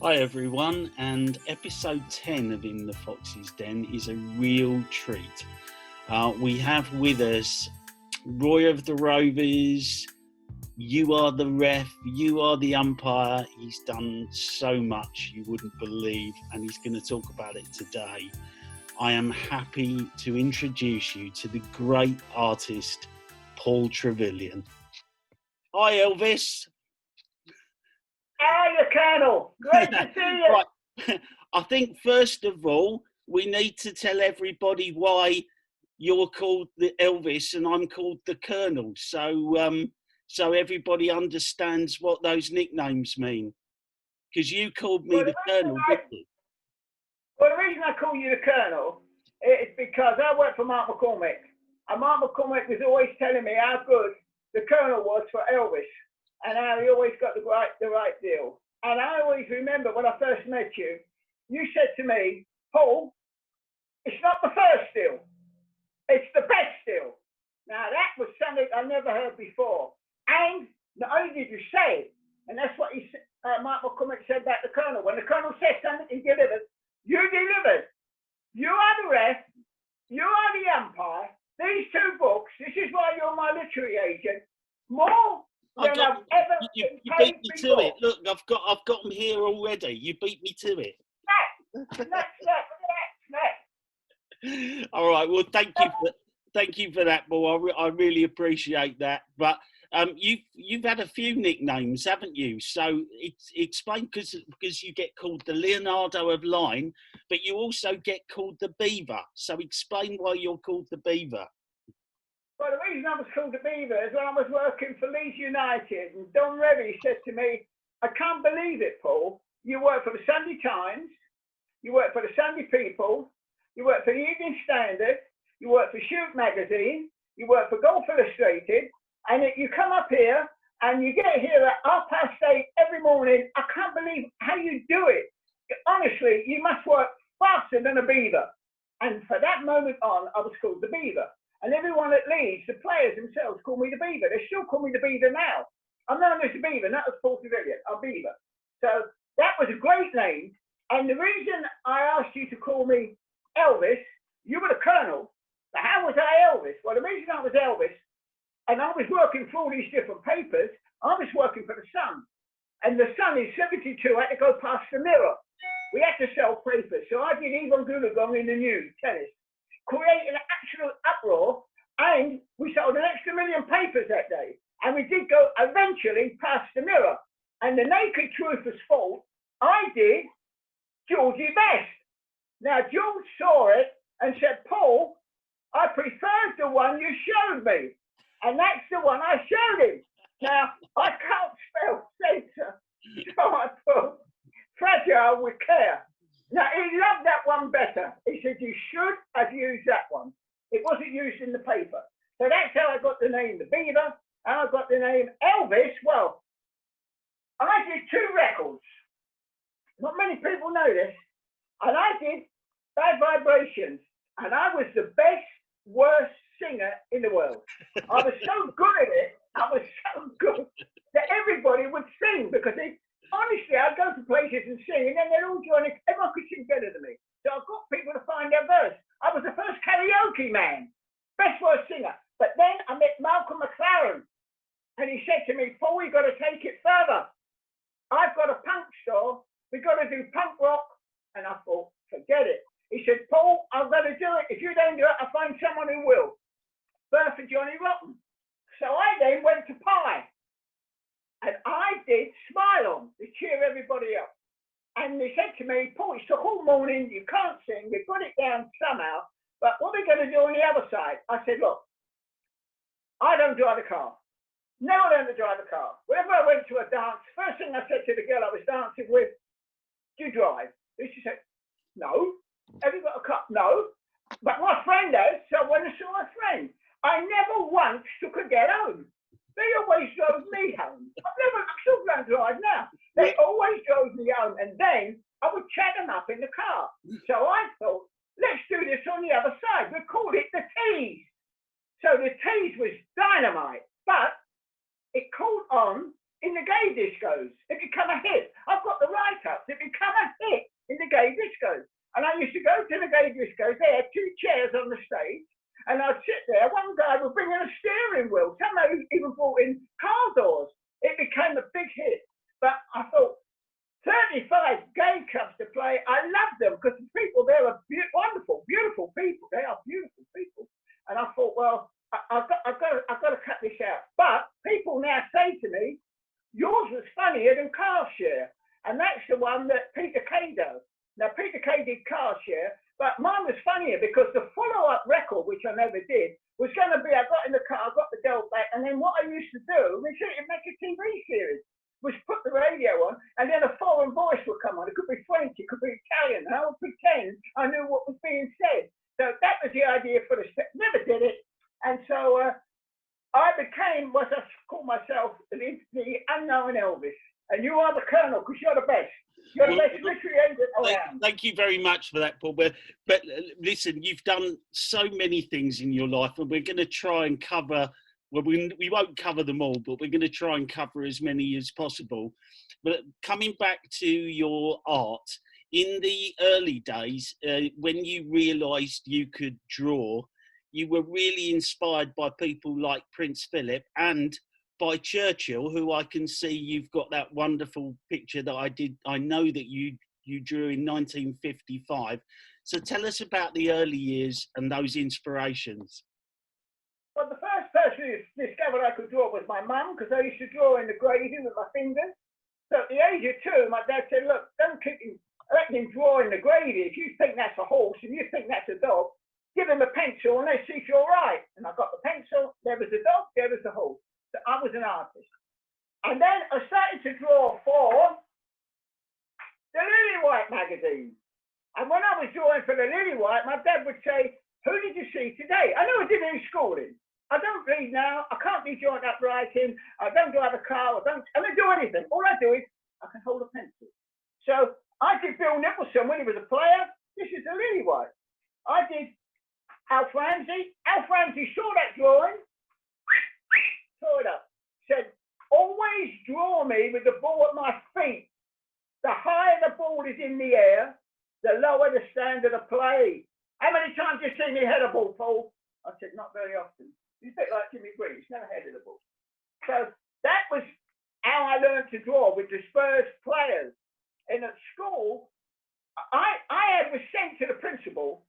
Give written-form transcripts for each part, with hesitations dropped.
Hi everyone, and episode 10 of In the Fox's Den is a real treat. We have with us Roy of the Rovers. You are the ref, you are the umpire. He's done so much you wouldn't believe, and he's going to talk about it today. I am happy to introduce you to the great artist, PAUL TREVILLIon. Hi Elvis. How are you, Colonel? Great to see you. Right. I think first of all, we need to tell everybody why you're called the Elvis and I'm called the Colonel, so everybody understands what those nicknames mean. Because you called me the Colonel, didn't you? Well, the reason I call you the Colonel is because I work for Mark McCormick, and Mark McCormick was always telling me how good the Colonel was for Elvis, and how he always got the right deal. And I always remember when I first met you, you said to me, Paul, it's not the first deal, it's the best deal. Now that was something I never heard before. And not only did you say it, and that's what Mark McCormick said about the Colonel. When the Colonel said something, he delivered. You delivered. You are the ref, you are the umpire. These two books, this is why you're my literary agent, more than I've ever you been beat paid me before. to it. Look, I've got them here already. You beat me to it. That's. All right. Well, thank you for that, Paul. I really appreciate that. But you've had a few nicknames, haven't you? So explain, because you get called the Leonardo of Line, but you also get called the Beaver. So explain why you're called the Beaver. Well, the reason I was called the Beaver is when I was working for Leeds United, and Don Revy said to me, I can't believe it, Paul. You work for the Sunday Times, you work for the Sunday People, you work for the Evening Standard, you work for Shoot Magazine, you work for Golf Illustrated, and you come up here and you get here at 8:30 every morning. I can't believe how you do it. Honestly, you must work faster than a beaver. And for that moment on, I was called the Beaver. And everyone at Leeds, the players themselves, call me the Beaver. They still call me the Beaver now. I'm known as the Beaver, not as PAUL TREVILLIon. I'm Beaver. So that was a great name. And the reason I asked you to call me Elvis, you were the Colonel. But how was I Elvis? Well, the reason I was Elvis, and I was working for all these different papers, I was working for the Sun. And the Sun in 72 had to go past the Mirror. We had to sell papers. So I did Yvonne Goolagong in the news, tennis, creating an absolute uproar, and we sold an extra 1 million papers that day. And we did go eventually past the Mirror. And the naked truth was false. I did Georgie Best. Now, George saw it and said, Paul, I preferred the one you showed me. And that's the one I showed him. Now, I can't spell censor, so I put fragile with care. Now, he loved that one better. He said, you should have used that one. It wasn't used in the paper. So that's how I got the name The Beaver, and I got the name Elvis. Well, I did 2 records. Not many people know this. And I did Bad Vibrations. And I was the best, worst singer in the world. I was so good at it. I was so good that everybody would sing, because honestly, I'd go to places and sing, and then they'd all join in. Everyone could sing better than me. So I got people to find their verse. I was the first karaoke man, best worst singer. But then I met Malcolm McLaren, and he said to me, Paul, we've got to take it further. I've got a punk store. We've got to do punk rock. And I thought, forget it. He said, Paul, I've got to do it. If you don't do it, I'll find someone who will. Birth of Johnny Rotten. So I then went to Pie. And I did Smile On to cheer everybody up. And they said to me, Paul, it's took all morning, you can't sing, we've got it down somehow, but what are we going to do on the other side? I said, look, I don't drive a car. No, I don't drive a car. Whenever I went to a dance, first thing I said to the girl I was dancing with, do you drive? And she said, no. Have you got a car? No. But my friend has, so I went and saw my friend. I never once took a get home. They always drove me home. I still don't drive now. They always drove me home, and then I would chat them up in the car. So I thought, let's do this on the other side. We called it the Tease. So the Tease was dynamite, but it caught on in the the gay discos. It become a hit. I've got the write-ups. It become a hit in the gay discos. And I used to go to the gay discos. They had 2 chairs on the stage. And I'd sit there. One guy would bring in a steering wheel. Somebody even brought in car doors. It became a big hit. But I thought, 35 gay clubs to play. I love them because the people there are wonderful, beautiful people. They are beautiful people. And I thought, well, I've got to cut this out. But people now say to me, yours was funnier than Car Share. And that's the one that Peter Kay does. Now, Peter Kay did Car Share, but mine was funnier because the follow-up record, which I never did, was going to be, I got in the car, got the doll back, and then what I used to do, we should make a TV series, was put the radio on, and then a foreign voice would come on. It could be French, it could be Italian, and I would pretend I knew what was being said. So that was the idea for the set. Never did it. And so I became what I call myself the unknown Elvis. And you are the Colonel because you're the best. You're the best literary agent around. Thank you very much for that, Paul. But listen, you've done so many things in your life, and we're going to try and cover, well, we won't cover them all, but we're going to try and cover as many as possible. But coming back to your art, in the early days, when you realised you could draw, you were really inspired by people like Prince Philip and by Churchill, who I can see you've got that wonderful picture that I know that you drew in 1955. So tell us about the early years and those inspirations. Well, the first person who discovered I could draw was my mum, because I used to draw in the gravy with my fingers. So at the age of 2, my dad said, look, don't keep him, let him draw in the gravy. If you think that's a horse and you think that's a dog, give him a pencil and let's see if you're right. And I got the pencil, there was the dog, there was the horse. So I was an artist. And then I started to draw for the Lily White magazine. And when I was drawing for the Lily White, my dad would say, who did you see today? I know I did any schooling. I don't read now. I can't do joint up writing. I don't drive a car. I don't do anything. All I do is I can hold a pencil. So I did Bill Nicholson when he was a player. This is the Lily White. I did Alf Ramsey. Alf Ramsey saw that drawing, tore it up, said, always draw me with the ball at my feet. The higher the ball is in the air, the lower the standard of play. How many times have you seen me head a ball, Paul? I said, not very often. He's a bit like Jimmy Green, he's never headed a ball. So that was how I learned to draw with the Spurs players. And at school, I was sent to the principal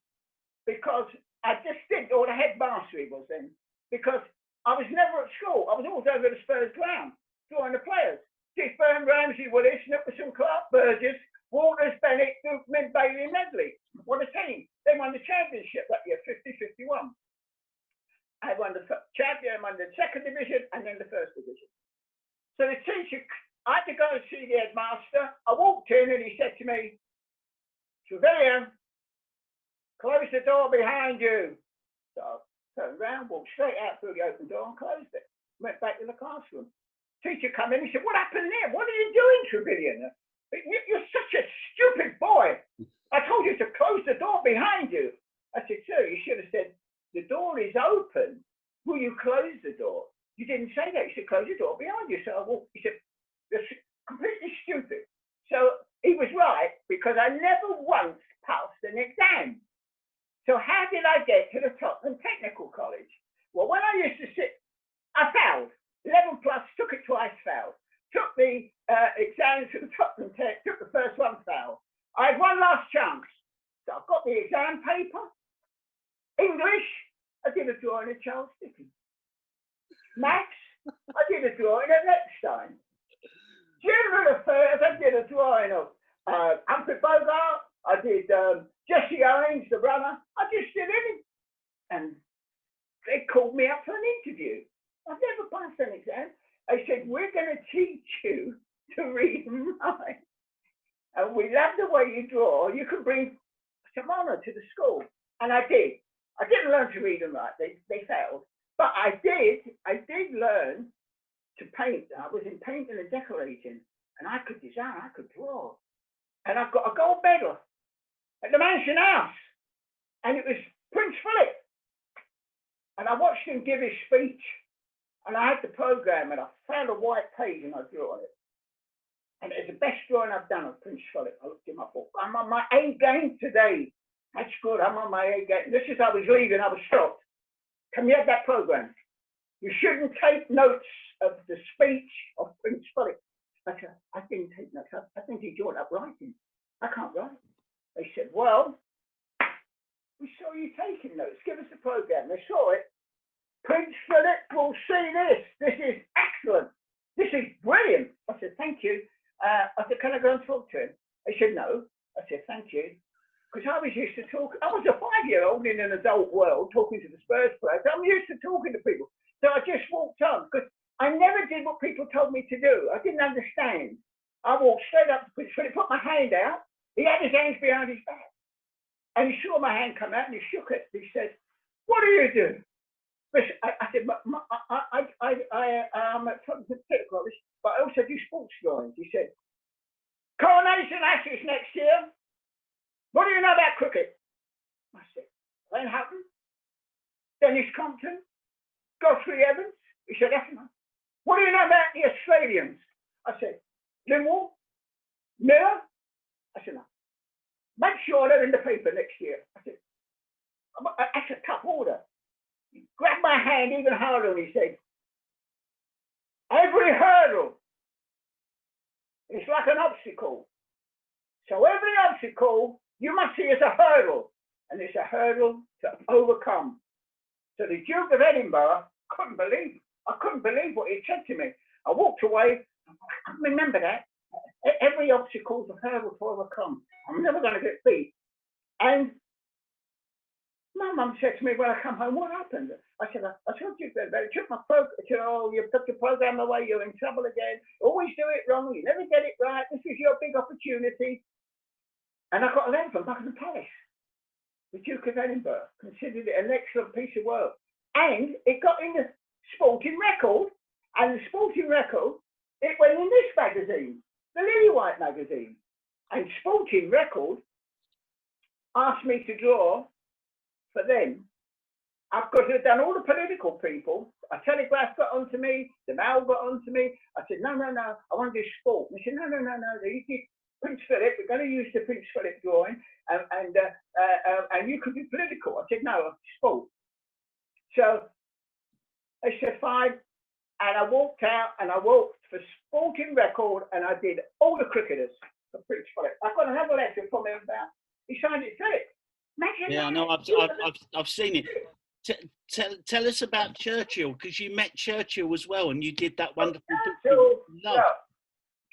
because I just did, or the headmaster he was then, because I was never at school. I was always over at the Spurs ground, drawing the players. Tiffburn, Ramsey, Willis, Nicholson, Clark, Burgess, Walters, Bennett, Duke, Mint, Bailey, Medley. What a team. They won the championship that year, 50-51. I won the champion, I won the second division, and then the first division. So the teacher, I had to go and see the headmaster. I walked in and he said to me, Trevillian, close the door behind you. So I turned around, walked straight out through the open door and closed it. Went back to the classroom. Teacher come in, he said, what happened there? What are you doing, Trevillian? You're such a stupid boy. I told you to close the door behind you. I said, sir, you should have said, the door is open. Will you close the door? You didn't say that. You said, close the door behind you. So I walked, he said, that's completely stupid. So he was right, because I never once passed an exam. So how did I get to the Tottenham Technical College? Well, when I used to sit, I failed. 11 plus, took it twice, failed. Took the exam to the Tottenham Tech, took the first one, failed. I had one last chance. So I've got the exam paper. English, I did a drawing of Charles Dickens. Maths, I did a drawing of Epstein. General affairs, I did a drawing of Humphrey Bogart. I did Jesse Owens, the runner. I just did it. And they called me up for an interview. I've never passed an exam. They said, we're going to teach you to read and write. And we love the way you draw. You can bring some honour to the school. And I did. I didn't learn to read and write. They failed. But I did learn to paint. I was in painting and decorating. And I could design. I could draw. And I've got a gold medal at the Mansion House. And it was Prince Philip. And I watched him give his speech. And I had the program, and I found a white page, and I drew on it. And it's the best drawing I've done of Prince Philip. I looked in my book. I'm on my A game today. That's good. I'm on my A game. This is I was leaving. I was stopped. Can you have that program? You shouldn't take notes of the speech of Prince Philip. I said, I didn't take notes. I think he joined up writing. I can't write. They said, well, we saw you taking notes. Give us the program. They saw it. Prince Philip will see this. This is excellent. This is brilliant. I said, thank you. I said, can I go and talk to him? They said, no. I said, thank you. Because I was used to talk. I was a 5-year-old in an adult world talking to the Spurs players. I'm used to talking to people. So I just walked on because I never did what people told me to do. I didn't understand. I walked straight up to Prince Philip, put my hand out. He had his hands behind his back. And he saw my hand come out and he shook it. He said, what do you do? I said, I'm a technical, but I also do sports drawings. He said, Coronation Ashes next year. What do you know about cricket? I said, Wayne Hutton, Dennis Compton, Godfrey Evans. He said, that's enough. What do you know about the Australians? I said, Lindwall, Miller. I said, no. Make sure they're in the paper next year. I said, that's a tough order. He grabbed my hand even harder and he said, every hurdle is like an obstacle. So every obstacle you must see as a hurdle, and it's a hurdle to overcome. So the Duke of Edinburgh couldn't believe what he said to me. I walked away. I remember that. Every obstacle is a hurdle to overcome. I'm never going to get beat. And my mum said to me when I come home, what happened? I said, I told you that they took my program. Said, oh, you took the program away, you're in trouble again. Always do it wrong, you never get it right. This is your big opportunity. And I got a letter from Buckingham Palace. The Duke of Edinburgh considered it an excellent piece of work. And it got in the Sporting Record. And the Sporting Record, it went in this magazine, the Lily White magazine. And Sporting Record asked me to draw for them. I've got to have done all the political people. A Telegraph got onto me, the Mail got onto me. I said, no, I want to do sport. And they said, no, Prince Philip, we're going to use the Prince Philip drawing, and you could be political. I said, no, sport. So they said, fine. And I walked out and I walked for Sporting Record and I did all the cricketers for Prince Philip. I've got another letter from him about, he signed it Philip. Yeah, no, I've seen it. Tell us about Churchill, because you met Churchill as well, and you did that wonderful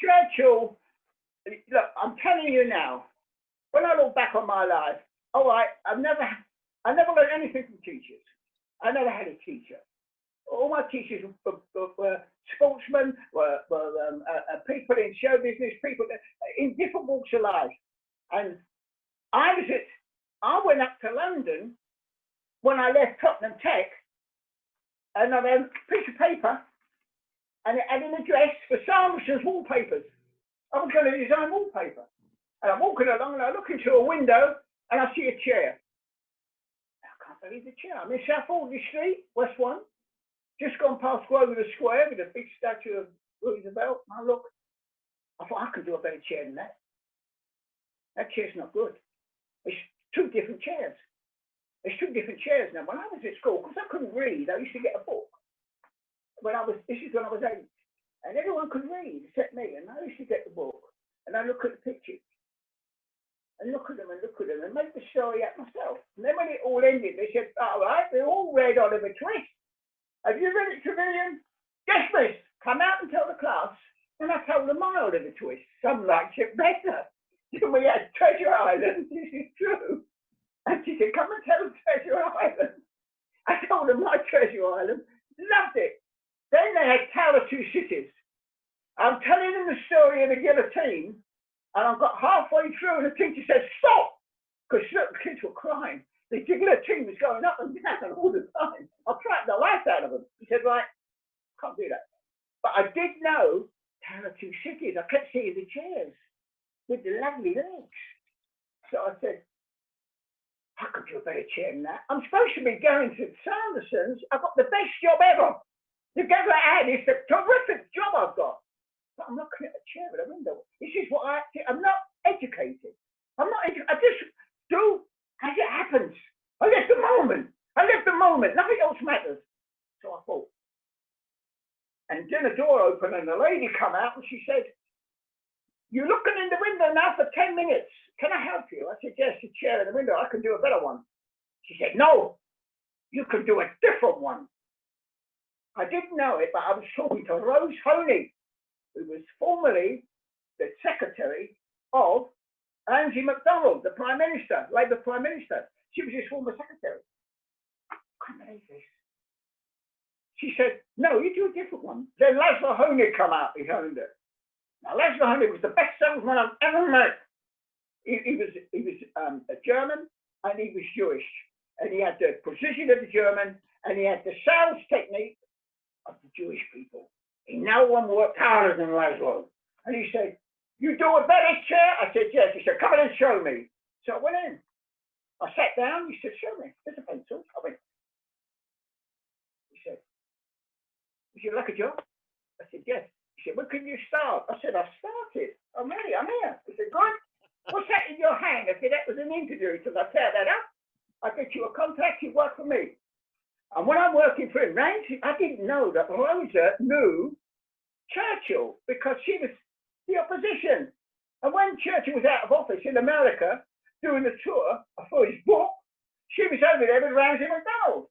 Churchill, look, I'm telling you now, when I look back on my life, all right, I never learned anything from teachers. I never had a teacher. All my teachers were sportsmen, were people in show business, people in different walks of life. And I went up to London when I left Tottenham Tech, and I had a piece of paper, and it had an address for Sanderson's wallpapers. I was going to design wallpaper. And I'm walking along, and I look into a window, and I see a chair. I can't believe the chair. I'm in South Audley Street, West 1, just gone past Grosvenor Square with a big statue of Roosevelt. I look, I thought, I could do a better chair than that. That chair's not good. It's two different chairs. There's two different chairs now. When I was at school, because I couldn't read, I used to get a book. This is when I was 8. And everyone could read, except me. And I used to get the book. And I look at the pictures. And look at them and make the story up myself. And then when it all ended, they said, all right, we all read Oliver Twist. Have you read it, Trevillian? Yes, miss. Come out and tell the class. And I told them my Oliver Twist. Some liked it better. We had Treasure Island. This is true. And she said, come and tell them Treasure Island. I told them my Treasure Island. Loved it. Then they had Tower of Two Cities. I'm telling them the story of the guillotine, and I got halfway through, and the teacher said, stop! Because the kids were crying. The guillotine was going up and down all the time. I frightened the life out of them. He said, right, can't do that. But I did know Tower of Two Cities. I kept seeing the chairs with the lovely legs. So I said, I could do a better chair than that. I'm supposed to be going to Sanderson's. I've got the best job ever. The guy I had is a terrific job I've got. But I'm looking at a chair at a window. This is what I'm not educated. I just do as it happens. I live the moment. Nothing else matters. So I thought. And then the door opened and the lady come out and she said, "You're looking in the window now for 10 minutes. Can I help you?" I said, "Yes, the chair in the window. I can do a better one." She said, "No, you can do a different one." I didn't know it, but I was talking to Rose Honey, who was formerly the secretary of Angie MacDonald, the Prime Minister, Labour Prime Minister. She was his former secretary. I can't believe this. She said, "No, you do a different one." Then Laszlo Honey come out, he owned it. Now, Laszlo Honey was the best salesman I've ever met. He was a German and he was Jewish. And he had the precision of the German and he had the sales technique of the Jewish people. No one worked harder than Laszlo. And he said, "You do a better chair?" I said, "Yes." He said, "Come in and show me." So I went in. I sat down. He said, "Show me. There's a pencil." I went. He said, "Would you like a job?" I said, "Yes." He said, "When can you start?" I said, "I've started. I'm ready. I'm here." He said, "Good. What's that in your hand?" I said, "That was an interview." He said, "I tear that up. I get you a contract. You work for me." And when I'm working for him, I didn't know that Rosa knew Churchill because she was the opposition. And when Churchill was out of office in America doing the tour for his book, she was over there with Ramsay MacDonald.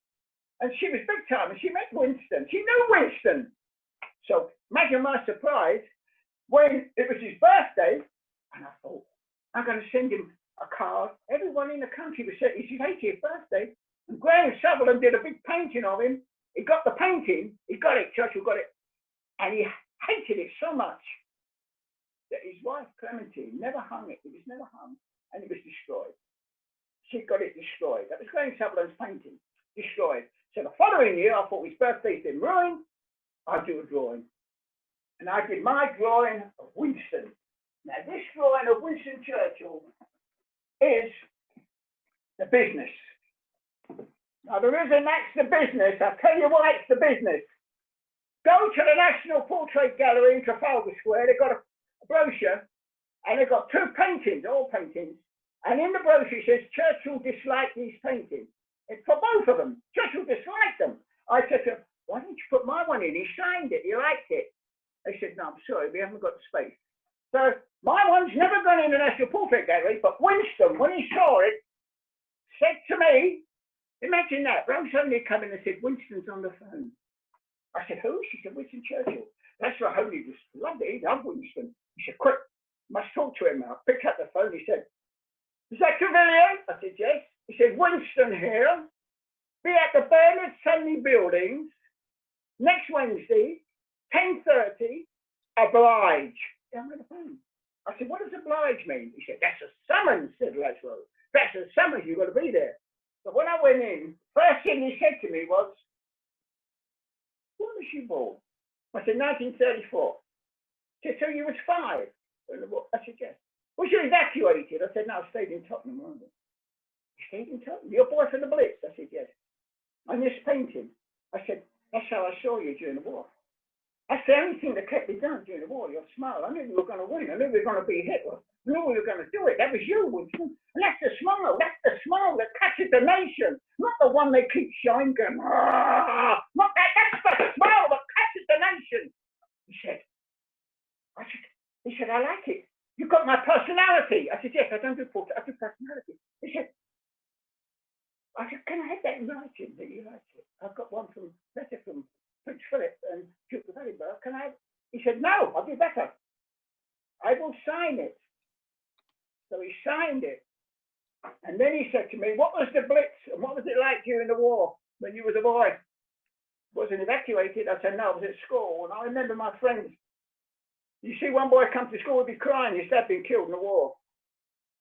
And she was big time, and she met Winston. She knew Winston. So imagine my surprise when it was his birthday, and I thought, I'm going to send him a card. Everyone in the country was saying it's his 80th birthday. And Graham Sutherland did a big painting of him. He got the painting. He got it. Churchill got it. And he hated it so much that his wife, Clementine, never hung it. It was never hung. And it was destroyed. She got it destroyed. That was Graham Sutherland's painting. Destroyed. So the following year, I thought his birthday's been ruined. I'll do a drawing. And I did my drawing of Winston. Now, this drawing of Winston Churchill is the business. Now, the reason that's the business, I'll tell you why it's the business. Go to the National Portrait Gallery in Trafalgar Square. They've got a brochure, and they've got two paintings, all paintings. And in the brochure, it says, Churchill disliked these paintings. It's for both of them. Churchill disliked them. I said to him, why didn't you put my one in? He signed it. He liked it. They said, no, I'm sorry, we haven't got the space. So my one's never gone in the National Portrait Gallery, but Winston, when he saw it, said to me, imagine that, Rose Honey come in and said, Winston's on the phone. I said, who? She said, Winston Churchill. That's right, Honey just loved it. He loved Winston. He said, quick, must talk to him now. Picked up the phone. He said, is that Trevillion? I said, yes. He said, Winston here. Be at the Bernard Sunday Buildings next Wednesday, 10:30, oblige. Down with the phone. I said, what does oblige mean? He said, that's a summons, said Laszlo. That's a summons, you've got to be there. So when I went in, first thing he said to me was, when was you born? I said, 1934. He said, so you was 5? I said, yes. Was you evacuated? I said, no, I stayed in Tottenham, London. You stayed in Tottenham? Your boy from the Blitz? I said, yes. And this painting? I said, that's how I saw you during the war. That's the only thing that kept me going during the war, your smile. I knew you were going to win. I knew we were going to beat Hitler. I knew we were going to do it. That was you, Winston. And that's the smile. That's the smile that catches the nation. Not the one they keep showing going, ah. Not that. That's the smile that catches the nation. He said, I like it. You got my personality. I said, yes, I don't do portrait. I do personality. He said, can I have that in writing that you like it? I've got one from Prince Philip and Duke of Edinburgh. Can I? He said, no, I'll do better. I will sign it. So he signed it. And then he said to me, what was the Blitz and what was it like during the war when you was a boy? Wasn't evacuated? I said, no, I was at school. And I remember my friends. You see one boy come to school, would be crying, his dad been killed in the war.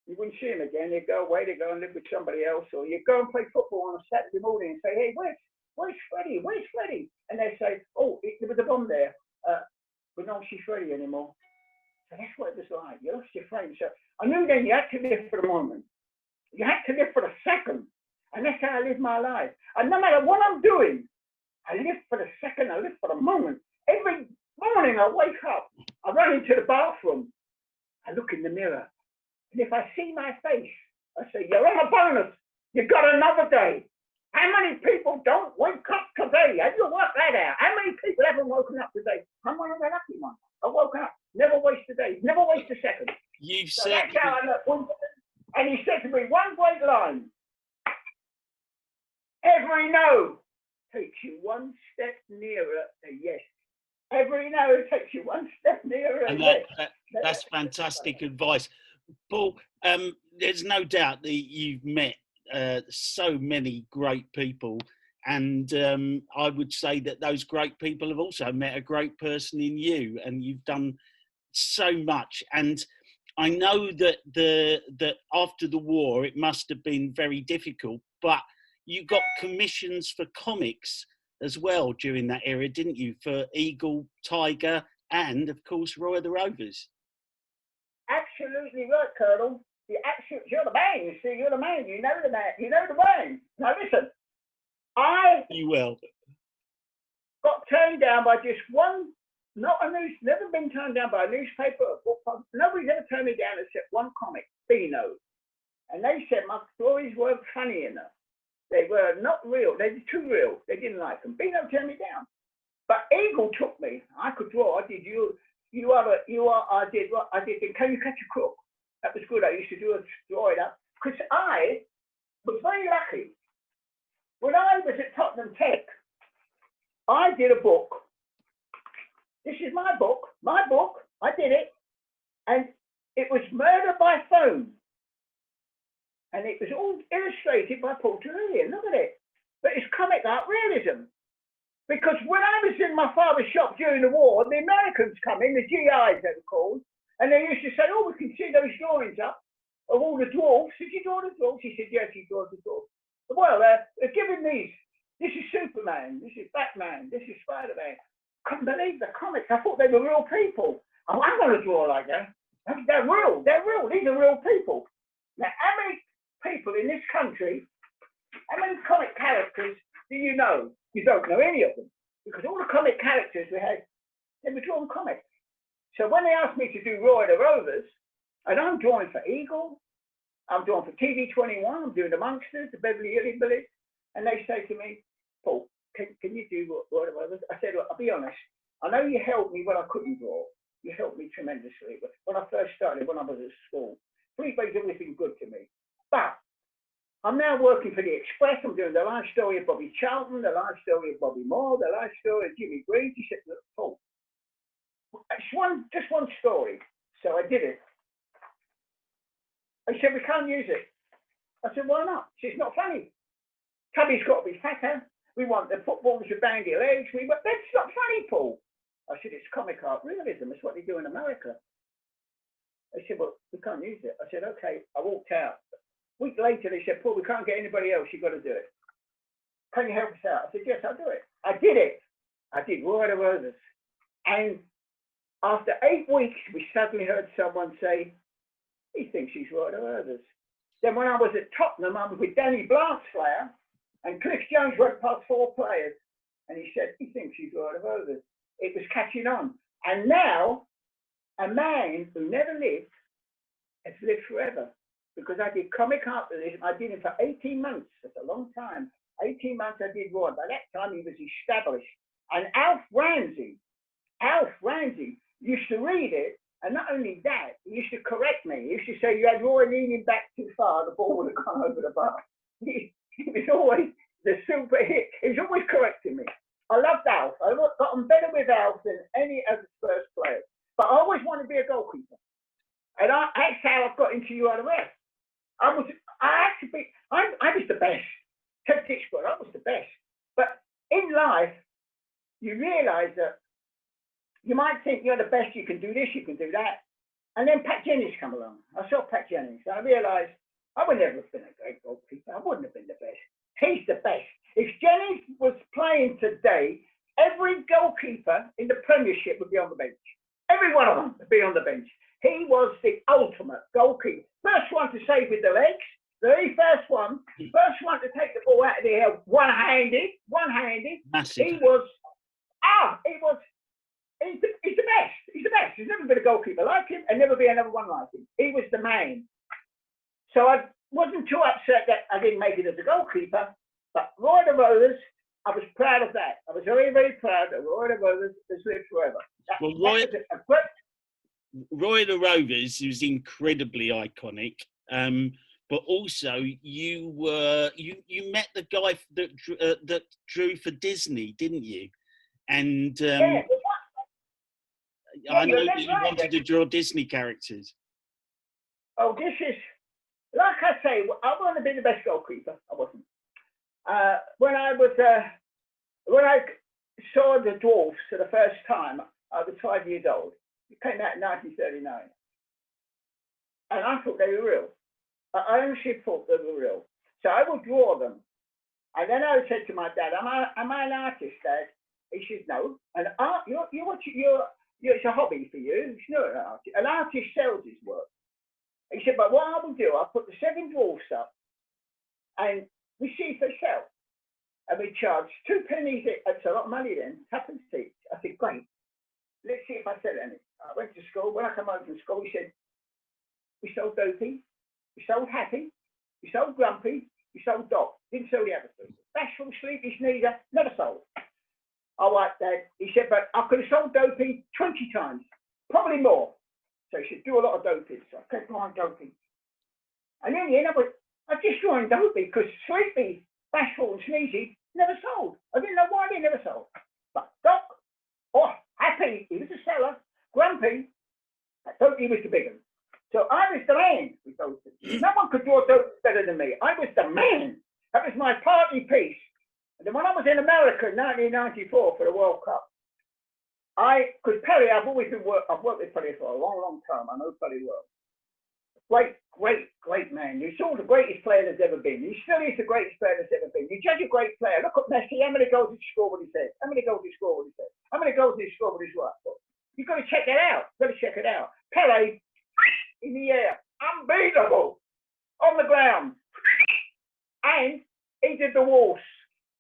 You wouldn't see him again. He'd go away, they'd go and live with somebody else. Or you'd go and play football on a Saturday morning and say, hey, where's Freddie? Where's Freddie? And they'd say, oh, there was a bomb there. We don't see Freddie anymore. So that's what it was like. You lost your friend. So I knew then you had to live for the moment. You had to live for the second. And that's how I live my life. And no matter what I'm doing, I live for the second, I live for the moment. Every morning I wake up, I run into the bathroom, I look in the mirror, and if I see my face, I say, you're on a bonus. You got another day. How many people don't wake up today? Have you worked that out? How many people haven't woken up today? I'm one of the lucky ones. I've woken up. Never waste a day. Never waste a second. You've So said. that's how I know. And he said to me one great line. Every no takes you one step nearer a yes. Every no takes you one step nearer a yes. That's fantastic advice. Paul, there's no doubt that you've met so many great people, and I would say that those great people have also met a great person in you, and you've done so much. And I know that that after the war it must have been very difficult, but you got commissions for comics as well during that era, didn't you? For Eagle, Tiger, and of course Roy of the Rovers. Absolutely right, Colonel. You're the man. You see, you're the man. You know the man. You know the man. Now listen, You will. Got turned down by just one. Never been turned down by a newspaper or book. Nobody's ever turned me down except one comic, Beano. And they said my stories weren't funny enough. They were not real. They were too real. They didn't like them. Beano turned me down. But Eagle took me. I could draw. I did I did Can You Catch a Crook? That was good. I used to draw it up. Because I was very lucky. When I was at Tottenham Tech, I did a book. This is my book. I did it. And it was Murder by Phone. And it was all illustrated by Paul Trevillion. Look at it. But it's comic art realism. Because when I was in my father's shop during the war, the Americans come in, the GIs they were called, and they used to say, oh, we can see those drawings up of all the dwarfs. Did you draw the dwarfs? He said, yes, he draws the dwarfs. Well, they're giving these. This is Superman. This is Batman. This is Spider-Man. Couldn't believe the comics. I thought they were real people. Oh, I'm going to draw like that. They're real. They're real. These are real people. Now, how many people in this country, how many comic characters do you know? You don't know any of them. Because all the comic characters we had, they were drawn comics. So when they asked me to do Roy of the Rovers, and I'm drawing for Eagle, I'm drawing for TV21, I'm doing the Monsters, the Beverly Hillbillies, and they say to me, Paul, can you do Roy of the Rovers? I said, look, I'll be honest, I know you helped me when I couldn't draw. You helped me tremendously. When I first started, when I was at school, Freebay's always been good to me. But I'm now working for the Express. I'm doing the life story of Bobby Charlton, the life story of Bobby Moore, the life story of Jimmy Green. He said, look, Paul, it's just one story. So I did it. He said, we can't use it. I said, why not? She said, it's not funny. Tubby's got to be fatter. We want the footballers with bandy legs. That's not funny, Paul. I said, it's comic art realism. It's what they do in America. They said, well, we can't use it. I said, okay. I walked out. A week later, they said, Paul, we can't get anybody else. You've got to do it. Can you help us out? I said, yes, I'll do it. I did it. I did Roy of the Rovers. And after 8 weeks, we suddenly heard someone say, he thinks he's Roy of the Rovers. Then when I was at Tottenham, I was with Danny Blanchflower, and Cliff Jones went past 4 players, and he said, he thinks he's Roy of the Rovers. It was catching on. And now, a man who never lived has lived forever. Because I did comic art realism. I did it for 18 months. That's a long time. 18 months I did Roy. By that time, he was established. And Alf Ramsey used to read it. And not only that, he used to correct me. He used to say, you had Roy leaning back too far. The ball would have gone over the bar. He was always the super hit. He was always correcting me. I loved Alf. I got on better with Alf than any of the first players. But I always wanted to be a goalkeeper. And that's how I got into URF. I was the best. Ted Ditchburg, I was the best. But in life, you realise that you might think you're the best, you can do this, you can do that. And then Pat Jennings come along. I saw Pat Jennings, and I realised I would never have been a great goalkeeper. I wouldn't have been the best. He's the best. If Jennings was playing today, every goalkeeper in the Premiership would be on the bench. Every one of them would be on the bench. He was the ultimate goalkeeper. First one to save with the legs, The very first one to take the ball out of the air, one-handed. Massive. He's the best. He's the best. There's never been a goalkeeper like him, and never be another one like him. He was the man. So I wasn't too upset that I didn't make it as a goalkeeper, but Roy of the Rovers, I was proud of that. I was very, very proud that Roy of the Rovers has lived forever. Roy of the Rovers was incredibly iconic. But also, you met the guy that drew for Disney, didn't you? And I know that you wanted to draw Disney characters. Oh, this is, like I say, I wasn't be the best goalkeeper. I wasn't. When I saw the Dwarfs for the first time, I was 5 years old. It came out in 1939, and I thought they were real. I honestly thought they were real. So I would draw them. And then I said to my dad, am I an artist, Dad? He said, no. And art, it's a hobby for you. It's not an artist. An artist sells his work. He said, but what I will do, I'll put the 7 dwarfs up and we see if they sell. And we charge 2 pennies. It's a lot of money then. Happens to. I said, great. Let's see if I sell any. I went to school. When I come home from school, he said, we sold Dopey. We sold Happy, we sold Grumpy, we sold Dog. Didn't sell the other 2. Bashful, Sleepy, Sneezer, never sold. All right, Dad. He said, but I could have sold Dopey 20 times, probably more. So he said, do a lot of Dopey. So I kept drawing Dopey. And in the end, I just drawing Dopey because Sleepy, Bashful, and Sneezy never sold. I didn't know why they never sold. But Doc, Happy, he was a seller. Grumpy, Dopey was the big one. So I was the man with Dopey. No one could draw Dopey better than me. I was the man. That was my party piece. And then when I was in America in 1994 for the World Cup, because Perry, I've worked with Perry for a long, long time. I know Perry well. Great man. He's all the greatest player there's ever been. He still is the greatest player there's ever been. You judge a great player. Look at Messi. How many goals did he score when he said? How many goals did he score when he said? How many goals did he score when he's right foot? You've got to check it out. Perry, in the air, unbeatable, on the ground, and he did the waltz.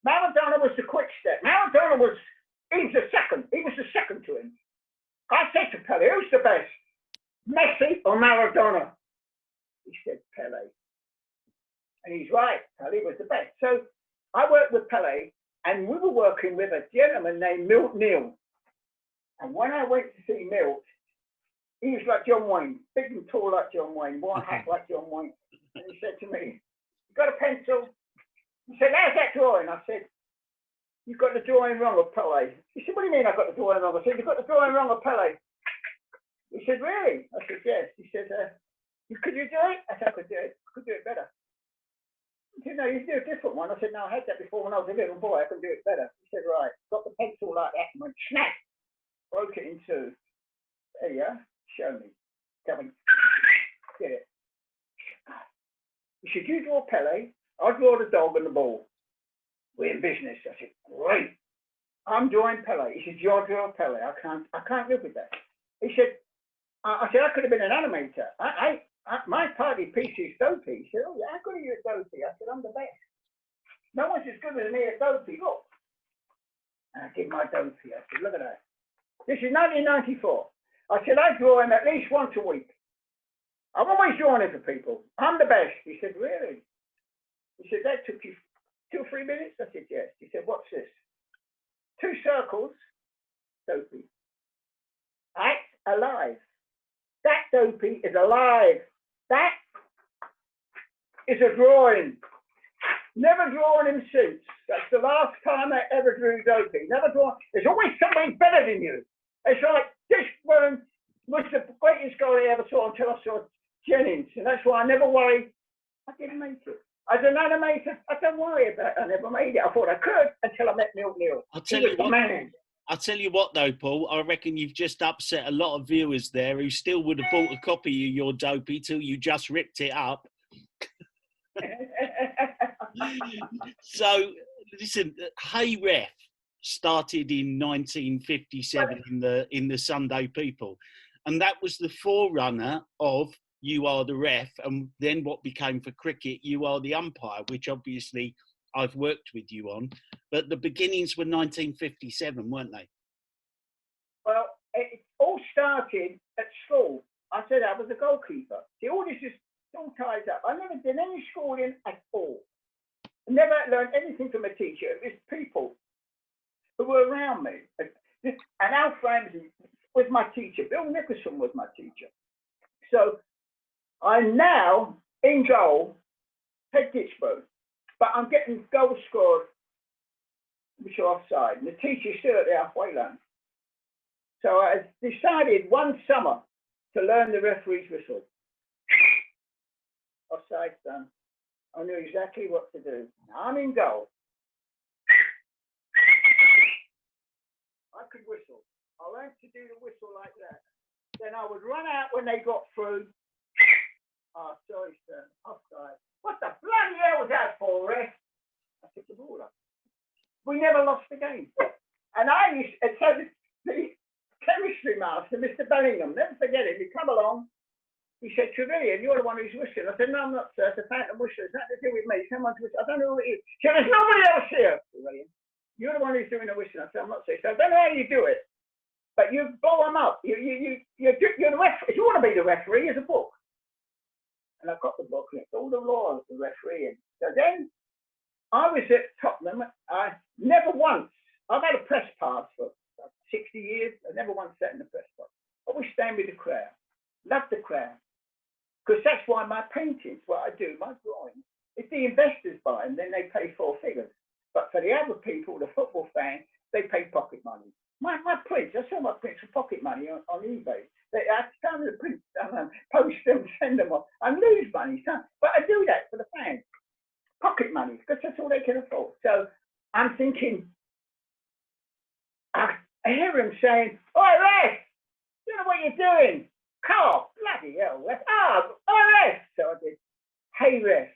Maradona was the quick step. Maradona was, he was the second to him. I said to Pele, who's the best, Messi or Maradona? He said Pele. And he's right, Pele was the best. So I worked with Pele, and we were working with a gentleman named Milt Neal. And when I went to see Milt, he was like John Wayne, big and tall like John Wayne, white hat like John Wayne. And he said to me, you got a pencil? He said, how's that drawing? I said, you've got the drawing wrong of Pele. He said, what do you mean I've got the drawing wrong? I said, you've got the drawing wrong of Pele. He said, really? I said, yes. He said, could you do it? I said, I could do it. I could do it better. He said, no, you can do a different one. I said, no, I had that before when I was a little boy. I can do it better. He said, right. Got the pencil like that and went snap. Broke it in 2. There you are. Show me. Come on. Get it. He said, you draw Pele, I'll draw the dog and the ball. We're in business. I said, great. I'm drawing Pele. He said, you're drawing Pele. I can't live with that. He said, I said, I could have been an animator. My party piece is Dopey. He said, oh yeah, how good are you at Dopey? I said, I'm the best. No one's as good as me at Dopey. Look. And I did my Dopey. I said, look at that. This is 1994. I said, I draw him at least once a week. I'm always drawing him for people. I'm the best. He said, really? He said, that took you 2 or 3 minutes? I said, yes. He said, what's this? 2 circles, Dopey. Act alive. That Dopey is alive. That is a drawing. Never drawn him since. That's the last time I ever drew Dopey. Never drawn. There's always somebody better than you. It's like this one was the greatest guy I ever saw until I saw Jennings, and that's why I never worry. I didn't make it. As an animator, I don't worry about it. I never made it. I thought I could until I met Milt Neal. I'll tell you what, though, Paul. I reckon you've just upset a lot of viewers there who still would have bought a copy of your Dopey till you just ripped it up. So, listen, Hey Ref started in 1957 in the Sunday People, and that was the forerunner of you are the ref, and then what became for cricket, you are the umpire, which obviously I've worked with you on. But the beginnings were 1957, weren't they? Well, it all started at school. I said I was a goalkeeper. See, all this is all ties up. I never did any schooling at all. I never learned anything from a teacher. It was people who were around me. And Al Ramsey was my teacher. Bill Nicholson was my teacher. So I'm now in goal, head Ditchborough, but I'm getting goals scored, which are offside. And the teacher's still at the halfway line. So I decided one summer to learn the referee's whistle. Offside done. I knew exactly what to do. I'm in goal. I could whistle. I learned to do the whistle like that. Then I would run out when they got through. Oh, sorry, sir. Offside. What the bloody hell was that for, ref? I took the ball up. We never lost the game. And I used to tell the chemistry master, Mr. Bellingham, never forget it, he'd come along. He said, Trevillian, you're the one who's whistling. I said, no, I'm not, sir. It's a phantom whistler. It's nothing to do with me. Someone's whistling. I don't know who it is. He said, there's nobody else here, Trevillian. You're the one who's doing the whistling. I said, I'm not saying. So I don't know how you do it, but you blow them up. You're the referee. If you want to be the referee, there's a book. And I've got the book, and it's all the law of the refereeing. So then I was at Tottenham. I never once, I've had a press pass for 60 years. I never once sat in the press box. I always stand with the crowd. Love the crowd. Because that's why my paintings, what I do, my drawings, if the investors buy them, then they pay 4 figures. But for the other people, the football fans, they pay pocket money. My prints, I sell my prints for pocket money on eBay. I stand with the prints, post them, send them off. I lose money, but I do that for the fans. Pocket money, because that's all they can afford. So I'm thinking, I hear him saying, "Oi, ref, you know what you're doing? Car, bloody hell, ref. Oh, ref." So I did, "Hey, ref."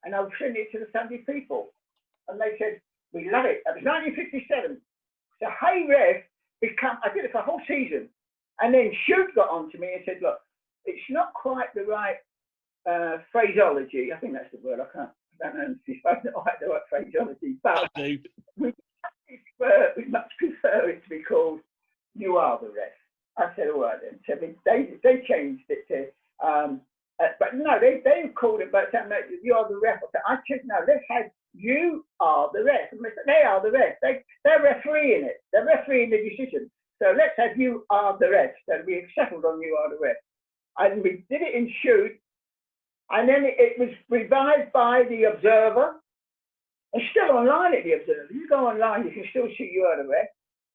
And I was sending it to the Sunday people. And they said, "We love it." It was 1957. So, "Hey, ref," I did it for a whole season. And then Shoot got on to me and said, "Look, it's not quite the right phraseology." I think that's the word. I don't know if I don't like the right phraseology, but we much prefer it to be called "You Are the Ref." I said, "All right then." So they changed it to, but no, they called it, but "You Are the Ref." I said, "No, let's have You Are the Ref." And they are the ref. They're refereeing it. They're refereeing the decision. So let's have You Are the Ref. So we settled on You Are the Ref. And we did it in Shoot. And then it was revived by The Observer. It's still online at The Observer. You go online, you can still see You Are the Ref.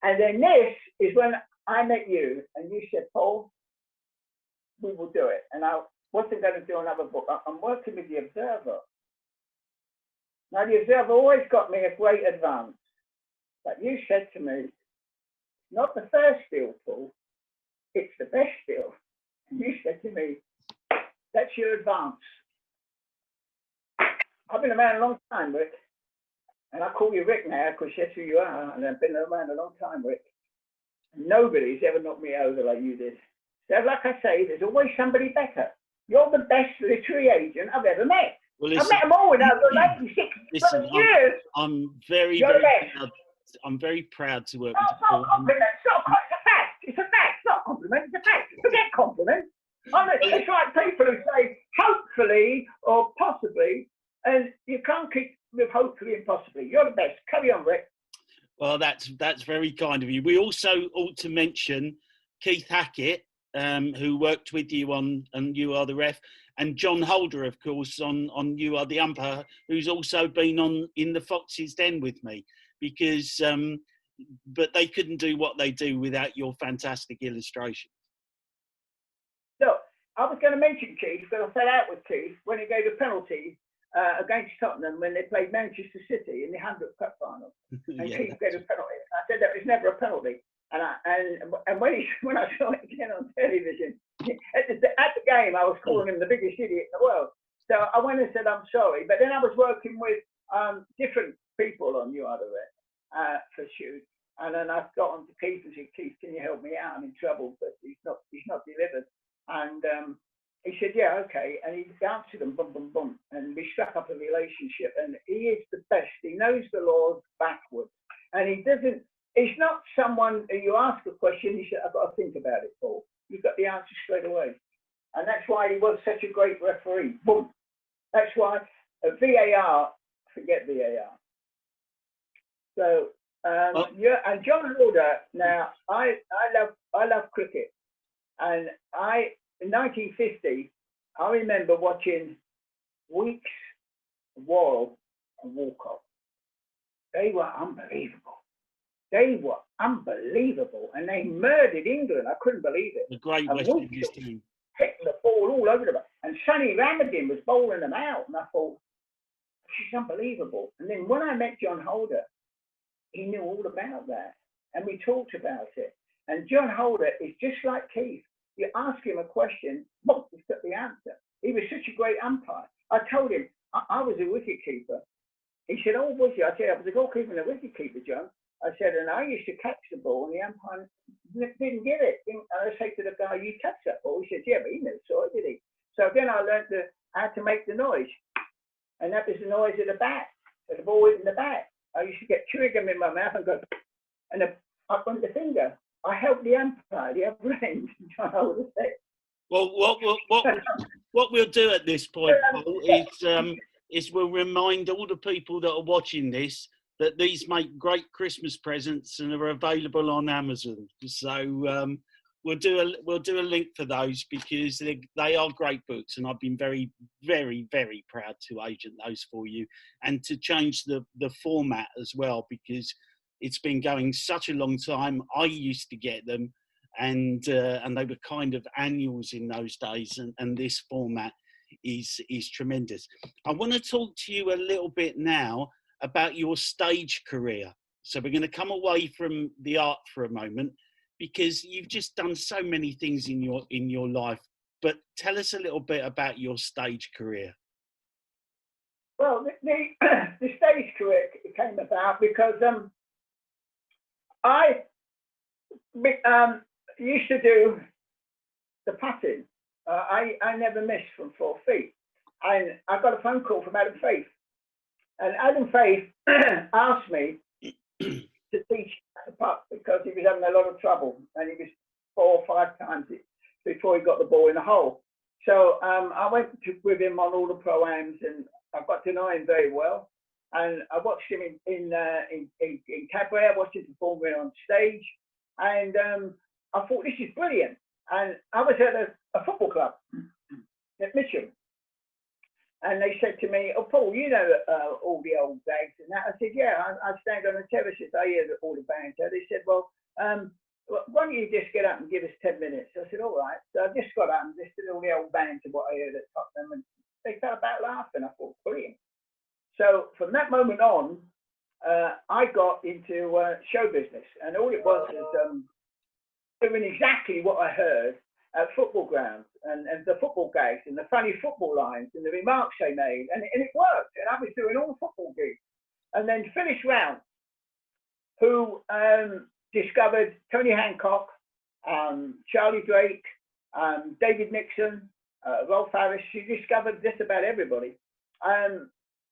And then this is when I met you, and you said, "Paul, we will do it." And I wasn't going to do another book. I'm working with The Observer. Now, The Observer always got me a great advance. But you said to me, "Not the first deal, Paul, it's the best deal." And you said to me, "That's your advance." I've been around a long time, Rick. And I call you Rick now because that's who you are. And I've been around a long time, Rick. Nobody's ever knocked me over like you did. So like I say, there's always somebody better. You're the best literary agent I've ever met. Well, listen, I've met them all in over 86 years. I'm very proud to work with you. Not a compliment. It's not it's a fact. It's a fact. It's not a compliment. It's a fact. Forget compliments. It's like people who say hopefully or possibly, and you can't keep with hopefully and possibly. You're the best. Carry on, Rick. Well, that's very kind of you. We also ought to mention Keith Hackett, who worked with you on You Are the Ref, and John Holder, of course, on You Are the Umpire, who's also been in the Fox's Den with me, because but they couldn't do what they do without your fantastic illustration. Look, I was going to mention Keith, because I fell out with Keith when he gave a penalty against Tottenham when they played Manchester City in the 100th Cup final. And Yeah, Keith gave a penalty. I said that was never a penalty. And when I saw it again on television, at the game, I was calling him the biggest idiot in the world. So I went and said, "I'm sorry." But then I was working with different people on You Are the Ref for Shoot. And then I got on to Keith and said, "Keith, can you help me out? I'm in trouble, but he's not delivered." And he said, yeah, okay. And he answered them, boom, boom, boom. And we struck up a relationship. And he is the best. He knows the laws backwards. And he's not someone who you ask a question, he said, I've got to think about it, Paul. You've got the answer straight away. And that's why he was such a great referee. Boom. That's why VAR, forget VAR. So, yeah, and John Lauder, now, I love cricket. And in 1950, I remember watching Weeks, Worrell, and Walcott. They were unbelievable. They were unbelievable. And they murdered England. I couldn't believe it. The great West Indies team. Hitting the ball all over them. And Sonny Ramadin was bowling them out. And I thought, she's unbelievable. And then when I met John Holder, he knew all about that. And we talked about it. And John Holder is just like Keith. You ask him a question, boom, he's got the answer. He was such a great umpire. I told him, I was a wicket keeper. He said, oh, was you? I said, I was a goalkeeper and a wicket keeper, John. I said, and I used to catch the ball, and the umpire didn't get it. And I said to the guy, you catch that ball? He said, yeah, but he never saw it, did he? So then I learned how to make the noise. And that was the noise of the bat, the ball in the bat. I used to get chewing gum in my mouth and go, and up on the finger. I helped the umpire, the other end, John Holder said. Well, what we'll do at this point, Paul, is we'll remind all the people that are watching this that these make great Christmas presents and are available on Amazon. So we'll do a link for those because they are great books, and I've been very, very, very proud to agent those for you and to change the format as well, because it's been going such a long time. I used to get them, and they were kind of annuals in those days, and this format is tremendous. I want to talk to you a little bit now about your stage career. So we're going to come away from the art for a moment, because you've just done so many things in your life. But tell us a little bit about your stage career. Well, the stage career came about because I used to do the patting. I never missed from 4 feet. And I got a phone call from Adam Faith. And Adam Faith asked me to teach the putt because he was having a lot of trouble. And he was 4 or 5 times before he got the ball in the hole. So I went with him on all the pro-ams, and I got to know him very well. And I watched him in cabaret. I watched him perform on stage, and I thought, this is brilliant. And I was at a football club at Mitcham, and they said to me, "Oh, Paul, you know all the old bags and that." I said, "Yeah, I stand on the terraces. I hear all the bands." So they said, "Well, why don't you just get up and give us 10 minutes?" I said, "All right." So I just got up and just did all the old bands of what I heard at Tottenham, and they fell about laughing. I thought, brilliant. So from that moment on, I got into show business, and all it was doing exactly what I heard at football grounds and the football gags and the funny football lines and the remarks they made, and it worked. And I was doing all the football gigs. And then Phyllis Round, who discovered Tony Hancock, Charlie Drake, David Nixon, Rolf Harris. She discovered just about everybody.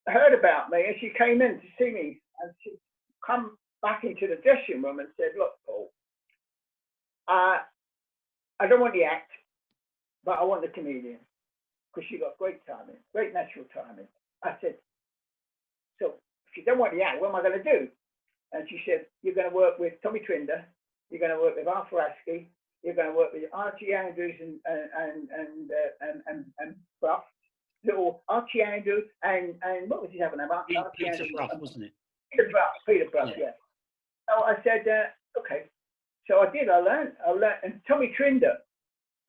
Heard about me, and she came in to see me, and she come back into the dressing room and said, "Look, Paul, I don't want the act, but I want the comedian, because she got great timing, great natural timing." I said, "So if you don't want the act, what am I going to do?" And she said, "You're going to work with Tommy Trinder, you're going to work with Arthur Askey, you're going to work with Archie Andrews and Bruff, little Archie Andrews and what was his other name? Peter Bruff, wasn't it? Peter Bruff, yeah. So I said, okay. So I did. I learned, and Tommy Trinder,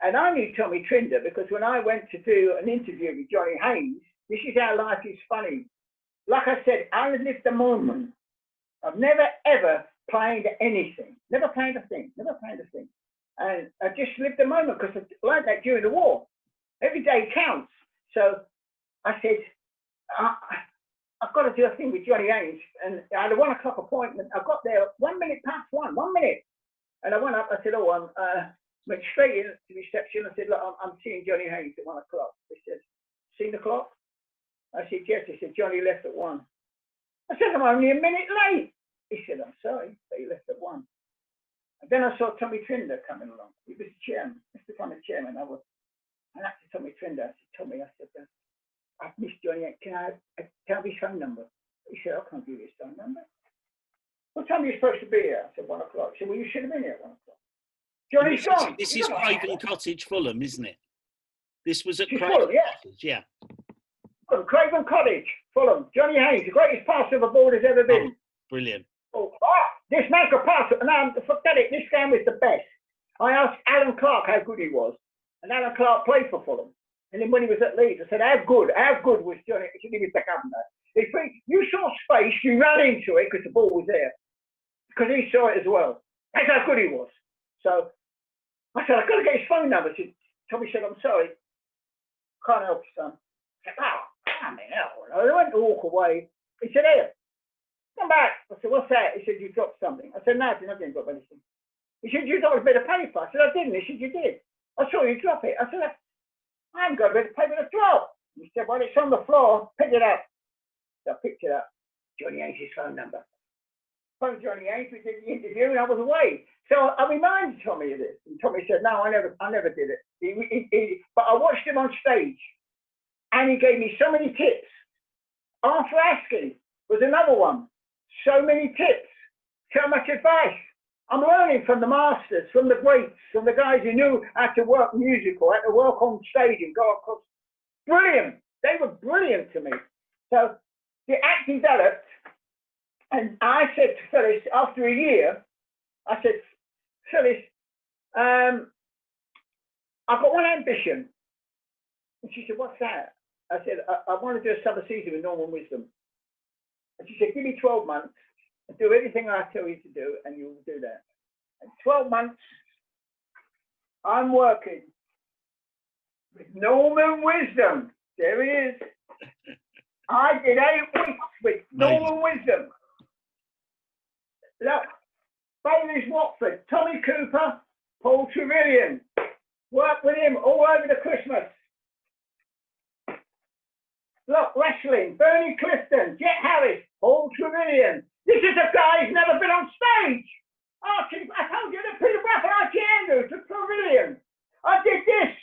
and I knew Tommy Trinder because when I went to do an interview with Johnny Haynes, this is how life is funny. Like I said, I lived the moment. I've never ever planned anything. Never planned a thing. And I just lived the moment because I learned that during the war. Every day counts. So I said, I've got to do a thing with Johnny Haynes. And I had a 1 o'clock appointment. I got there 1 minute past 1 minute. And I went up, I said, Went straight in to reception. I said, look, I'm seeing Johnny Hayes at 1 o'clock. They said, seen the clock? I said, yes. He said, Johnny left at 1. I said, I'm only a minute late. He said, I'm sorry, but he left at 1. And then I saw Tommy Trinder coming along. He was the chairman, Mr. Kind of chairman. And I asked Tommy Trinder, I said, Tommy, I said, I've missed Johnny. Can I have his phone number? He said, I can't give you his phone number. What time are you supposed to be here? I said, 1 o'clock. He said, well, you should have been here at 1 o'clock. Johnny's gone. This is Craven Cottage, Fulham, isn't it? This was at Craven Fulham, yeah. Cottage, yeah. Craven Cottage, Fulham. Johnny Hayes, the greatest passer the board has ever been. Oh, brilliant. This man could pass it. Now, forget it, this game was the best. I asked Alan Clark how good he was. And Alan Clark played for Fulham. And then when he was at Leeds, I said, how good was Johnny? He said, he was the governor. If you saw space, you ran into it because the ball was there. Because he saw it as well. That's how good he was. So I said, I've got to get his phone number. Tommy said, I'm sorry. Can't help you, son. I said, oh, damn it, hell. I went to walk away. He said, here, come back. I said, what's that? He said, you dropped something. I said, no, I didn't drop anything. He said, you dropped a bit of paper. I said, I didn't. He said, you did. I saw you drop it. I said, I haven't got a bit of paper to drop. He said, well, it's on the floor. Pick it up. So I picked it up. Johnny Hayes' phone number. Phoned Johnny Hayes. We did the interview and I was away. So I reminded Tommy of this. And Tommy said, no, I never did it. But I watched him on stage. And he gave me so many tips. Arthur Asking was another one. So many tips. So much advice. I'm learning from the masters, from the greats, from the guys who knew how to work musical, how to work on stage and go across. Brilliant. They were brilliant to me. So the act developed. And I said to Phyllis, after a year, I said, Phyllis, I've got one ambition. And she said, what's that? I said, I want to do a summer season with Norman Wisdom. And she said, give me 12 months and do everything I tell you to do, and you'll do that. And 12 months, I'm working with Norman Wisdom. There he is. I did 8 weeks with Norman Wisdom. Look, Bailey's Watford, Tommy Cooper, Paul Trevilian. Worked with him all over the Christmas. Look, wrestling, Bernie Clifton, Jet Harris, Paul Trevilian. This is a guy who's never been on stage. Archie, I told you that Peter Braff and Archie Andrews to Trevilian. I did this.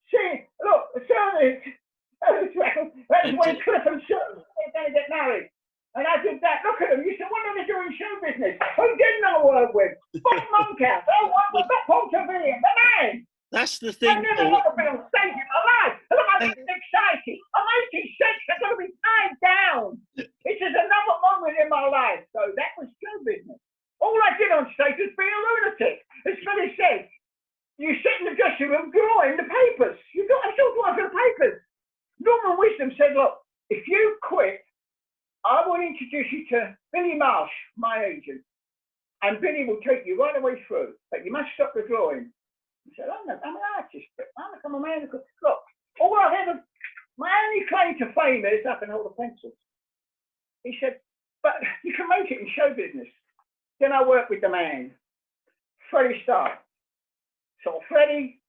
See, look, that was when Cliff and Sutton were going to get married. And I did that. Look at them. You said, what are they doing show business? Who didn't I work with? Bob Monkhouse. Oh, what was that? Paul Trevilian, the man. That's the thing. I've never been on stage in my life. Look, I'm excited. I'm 86. I've got to be tied down. This is another moment in my life. So that was show business. All I did on stage was be a lunatic. As Philly said, you sit in the dressing room drawing the papers. I'm still drawing the papers. Norman Wisdom said, look, if you quit, I will introduce you to Billy Marsh, my agent. And Billy will take you right away through. But you must stop the drawing. He said, I'm an artist. I'm a man. Look, all I ever, my only claim to fame is I can hold a pencil. He said, but you can make it in show business. Then I worked with the man, Freddie Starr. So Freddie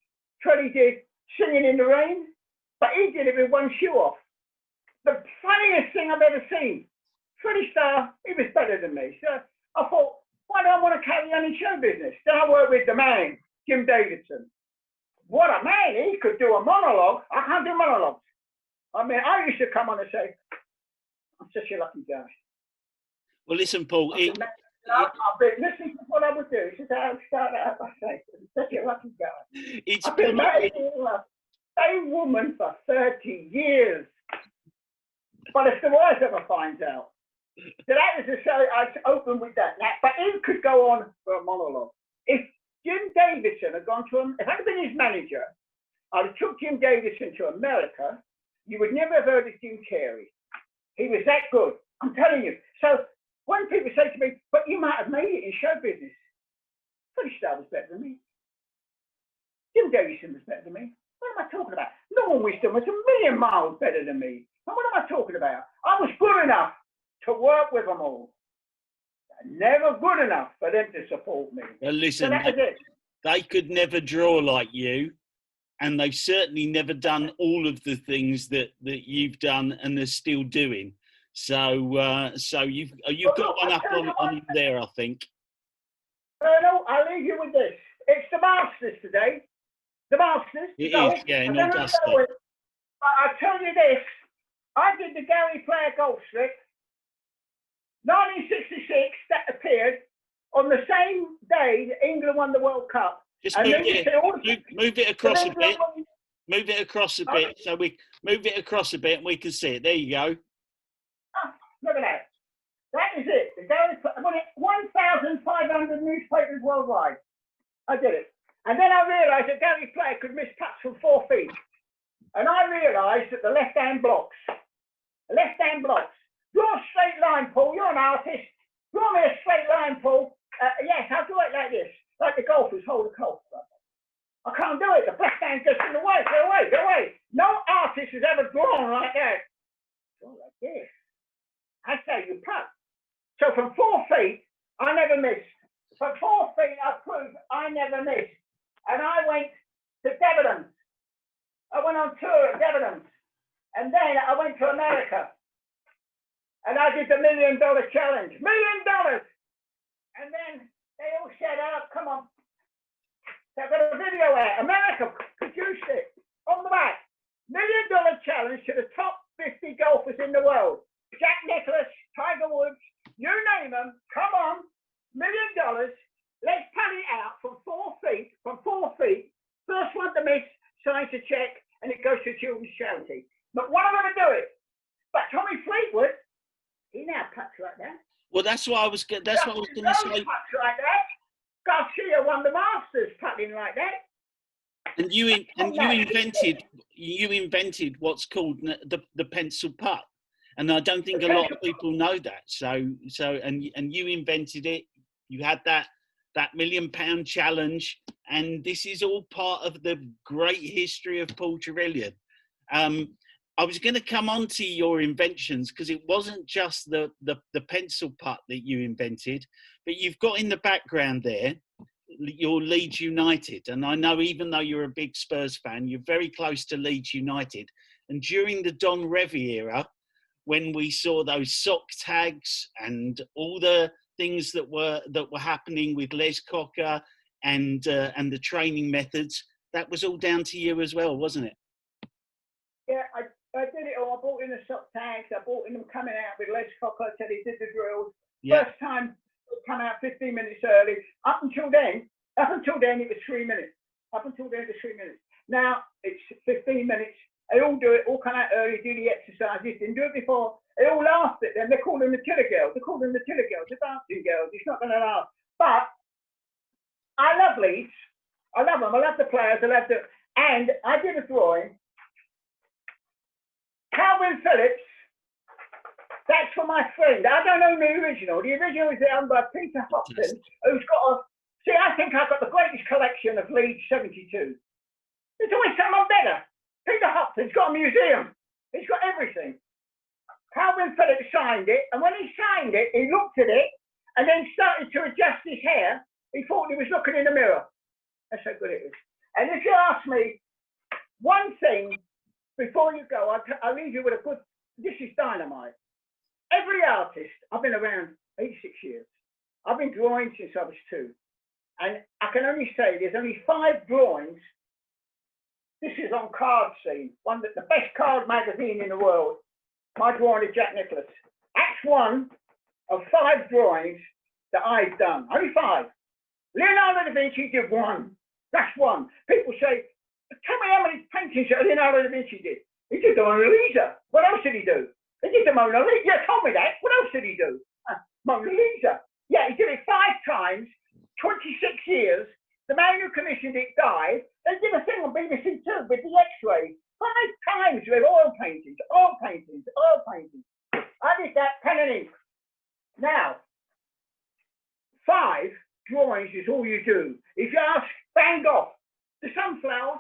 did Singing in the Rain, but he did it with one shoe off. The funniest thing I've ever seen. Freddie Starr, he was better than me. So I thought, why do I want to carry on in show business? Then I worked with the man, Jim Davidson. What a man, he could do a monologue. I can't do monologues. I mean, I used to come on and say, I'm such a lucky guy. Well, listen, Paul. Listen to what I would do. This is how I start out by saying, I'm such a lucky guy. I've been married to a same woman for 30 years. But if the wife ever finds out, so that was the show I opened with that. But it could go on for a monologue. If Jim Davidson had gone to him, if I'd been his manager, I'd have took Jim Davidson to America. You would never have heard of Jim Carrey. He was that good. I'm telling you. So when people say to me, but you might have made it in show business, Freddie Starr was better than me. Jim Davidson was better than me. What am I talking about? Norman Wisdom was a million miles better than me. And what am I talking about? I was good enough to work with them all. Never good enough for them to support me. Well, listen, so that was it. they could never draw like you, and they've certainly never done all of the things that you've done and are still doing. So so you've got one up on you there, I think. Colonel, I'll leave you with this. It's the Masters today. The Masters. It is, yeah, in Augusta. I'll tell you this. I did the Gary Player golf strip. 1966, that appeared on the same day that England won the World Cup. Just move it across a bit. Move it across a bit. So we move it across a bit and we can see it. There you go. Oh, look at that. That is it. The Gary, 1,500 newspapers worldwide. I did it. And then I realised that Gary Player could miss putts from 4 feet. And I realised that the left-hand blocks. Draw a straight line, Paul. You're an artist. Draw me a straight line, Paul. Yes, I'll do it like this. Like the golfers hold a golf club. I can't do it. The left hand goes in the way. Go away. No artist has ever drawn like that. Draw like this. I say you putt. So from 4 feet, I never missed. From 4 feet, I proved I never missed. And I went to Debenhams. I went on tour at Debenhams. And then I went to America. And I did the $1 Million Challenge. $1 million! And then they all said, oh, come on. So I've got a video out. America produced it. On the back. $1 Million Challenge to the top 50 golfers in the world. Jack Nicklaus, Tiger Woods, you name them. Come on. $1 million. Let's putt it out from 4 feet. First one to miss, signs a check, and it goes to children's charity. But one of them to do it. But Tommy Fleetwood, he now puts like that. Well, that's what I was going to say. Puts like that. Garcia won the Masters putting like that. And you invented what's called the pencil putt, and I don't think a lot of people know that. So and you invented it. You had that £1 million challenge, and this is all part of the great history of Paul Trevillion. I was going to come on to your inventions because it wasn't just the pencil putt that you invented, but you've got in the background there your Leeds United. And I know even though you're a big Spurs fan, you're very close to Leeds United. And during the Don Revie era, when we saw those sock tags and all the things that were happening with Les Cocker and the training methods, that was all down to you as well, wasn't it? Yeah, I did it all. I bought in the sock tags. I bought in them coming out with Les Cocker till he did the drills. Yeah. First time it come out 15 minutes early. Up until then, it was 3 minutes. Now it's 15 minutes. They all do it, all come out early, do the exercises, didn't do it before. They all laughed at them. They call them the Tiller girls. They're dancing girls. It's not going to last. But I love Leeds. I love them. I love the players. And I did a drawing. Calvin Phillips, that's for my friend. I don't own the original. The original is owned by Peter Hopton, who's got I think I've got the greatest collection of Leeds 72. There's always someone better. Peter Hopton's got a museum. He's got everything. Calvin Phillips signed it, and when he signed it, he looked at it and then started to adjust his hair. He thought he was looking in the mirror. That's how good it is. And if you ask me one thing, before you go, I'll leave you with a good, this is dynamite. Every artist, I've been around 86 years. I've been drawing since I was 2. And I can only say there's only 5 drawings. This is on Card Scene, the best card magazine in the world. My drawing of Jack Nicklaus. That's one of 5 drawings that I've done. Only 5. Leonardo da Vinci did 1. That's 1. People say, tell me how many paintings that Leonardo da Vinci did. He did the Mona Lisa. What else did he do? He did the Mona Lisa. Yeah, told me that. What else did he do? Mona Lisa. Yeah, he did it 5 times, 26 years. The man who commissioned it died. They did a thing on BBC 2 with the X-ray. 5 times with oil paintings. I did that pen and ink. Now, 5 drawings is all you do. If you ask Van Gogh, the sunflower,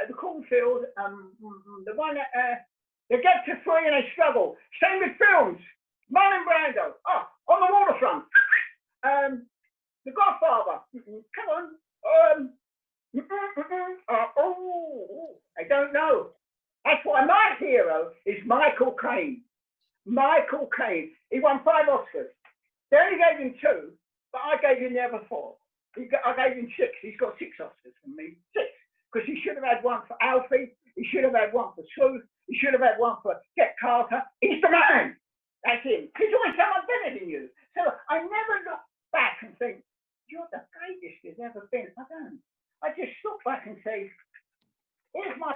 the cornfield, the one they get to 3 and they struggle. Same with films. Marlon Brando, on the waterfront. The Godfather, come on. I don't know. That's why my hero is Michael Caine. Michael Caine. He won 5 Oscars. They only gave him 2, but I gave him the other 4. I gave him 6. He's got 6 Oscars from me. 6. Because he should have had 1 for Alfie. He should have had 1 for Truth. He should have had 1 for Get Carter. He's the man. That's him. He's always someone better than you. So I never look back and think, you're the greatest there's ever been. I don't. I just look back and say, here's my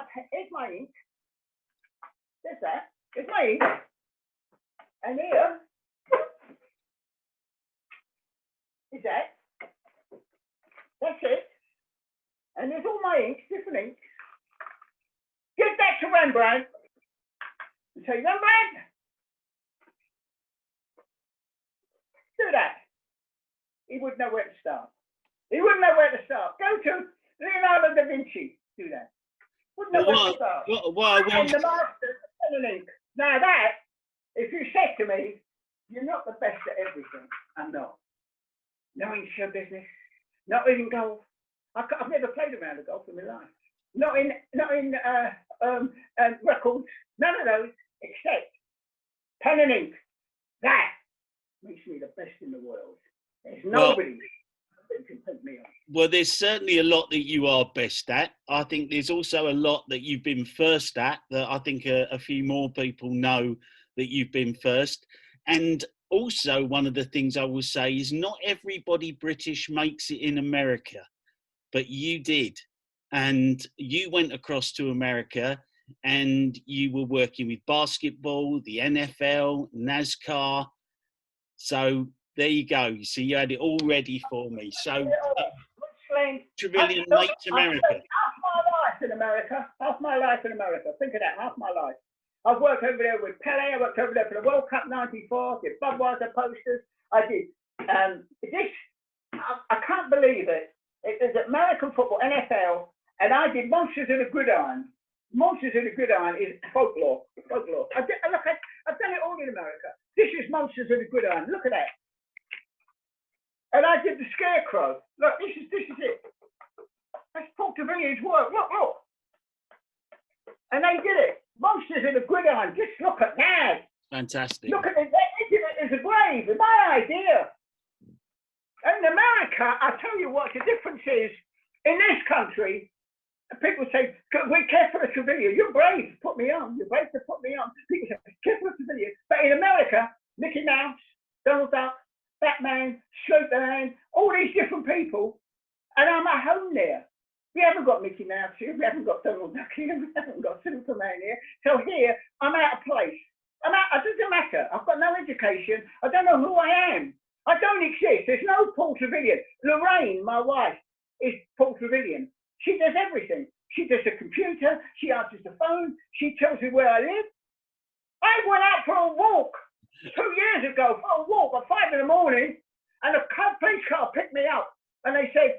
ink. There's that. There's my ink. And here is that. That's it. And there's all my inks, different inks. Give that to Rembrandt and say, Rembrandt, do that. He wouldn't know where to start. He wouldn't know where to start. Go to Leonardo da Vinci. Do that. Wouldn't know where to start. And the master pen and ink. Now that, if you said to me, you're not the best at everything, I'm not. No in show business, not even golf. I've never played a round of golf in my life. Not in records, none of those, except pen and ink. That makes me the best in the world. There's nobody that can put me on. Well, there's certainly a lot that you are best at. I think there's also a lot that you've been first at that I think a few more people know that you've been first. And also one of the things I will say is not everybody British makes it in America, but you did. And you went across to America and you were working with basketball, the NFL, NASCAR. So there you go. So you had it all ready for me. So Trevillian makes America. Half my life in America. Half my life in America. Think of that. Half my life. I've worked over there with Pele. I worked over there for the World Cup '94. Did Budweiser posters. I did this. I can't believe it. It was American football, NFL, and I did Monsters of the Gridiron. Monsters of the Gridiron is folklore. Folklore. I've done it all in America. This is Monsters of the Gridiron. Look at that. And I did the Scarecrow. Look, this is it. That's Paul Trevillion's work. Look. And they did it. Monsters of the Gridiron. Just look at that. Fantastic. Look at it. There's a grave. It's my idea. In America, I tell you what, the difference is, in this country, people say, we care for a Trevillion. You're brave to put me on. You're brave to put me on. People say, care for a Trevillion. But in America, Mickey Mouse, Donald Duck, Batman, Showman, all these different people, and I'm at home there. We haven't got Mickey Mouse here. We haven't got Donald Duck here. We haven't got Superman here. So here, I'm out of place. It doesn't matter. I've got no education. I don't know who I am. I don't exist. There's no Paul Trevillion. Lorraine, my wife, is Paul Trevillion. She does everything. She does the computer. She answers the phone. She tells me where I live. I went out for a walk 2 years ago for a walk at 5 in the morning, and a police car picked me up, and they said,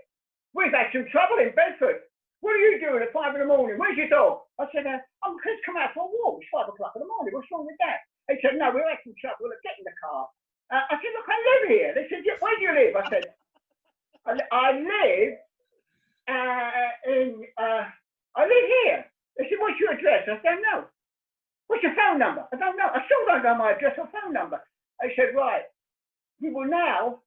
"We've had some trouble in Bedford. What are you doing at 5 in the morning? Where's your dog?" I said, "I'm just come out for a walk. It's 5 o'clock in the morning. What's wrong with that?" They said, "No, we're having some trouble. Get in the car." I said, "Look, I live here." They said, "Where do you live?" I said, I live I live here." They said, "What's your address?" I said, "No." "What's your phone number?" "I don't know. I still don't know my address or phone number." They said, "Right, we will now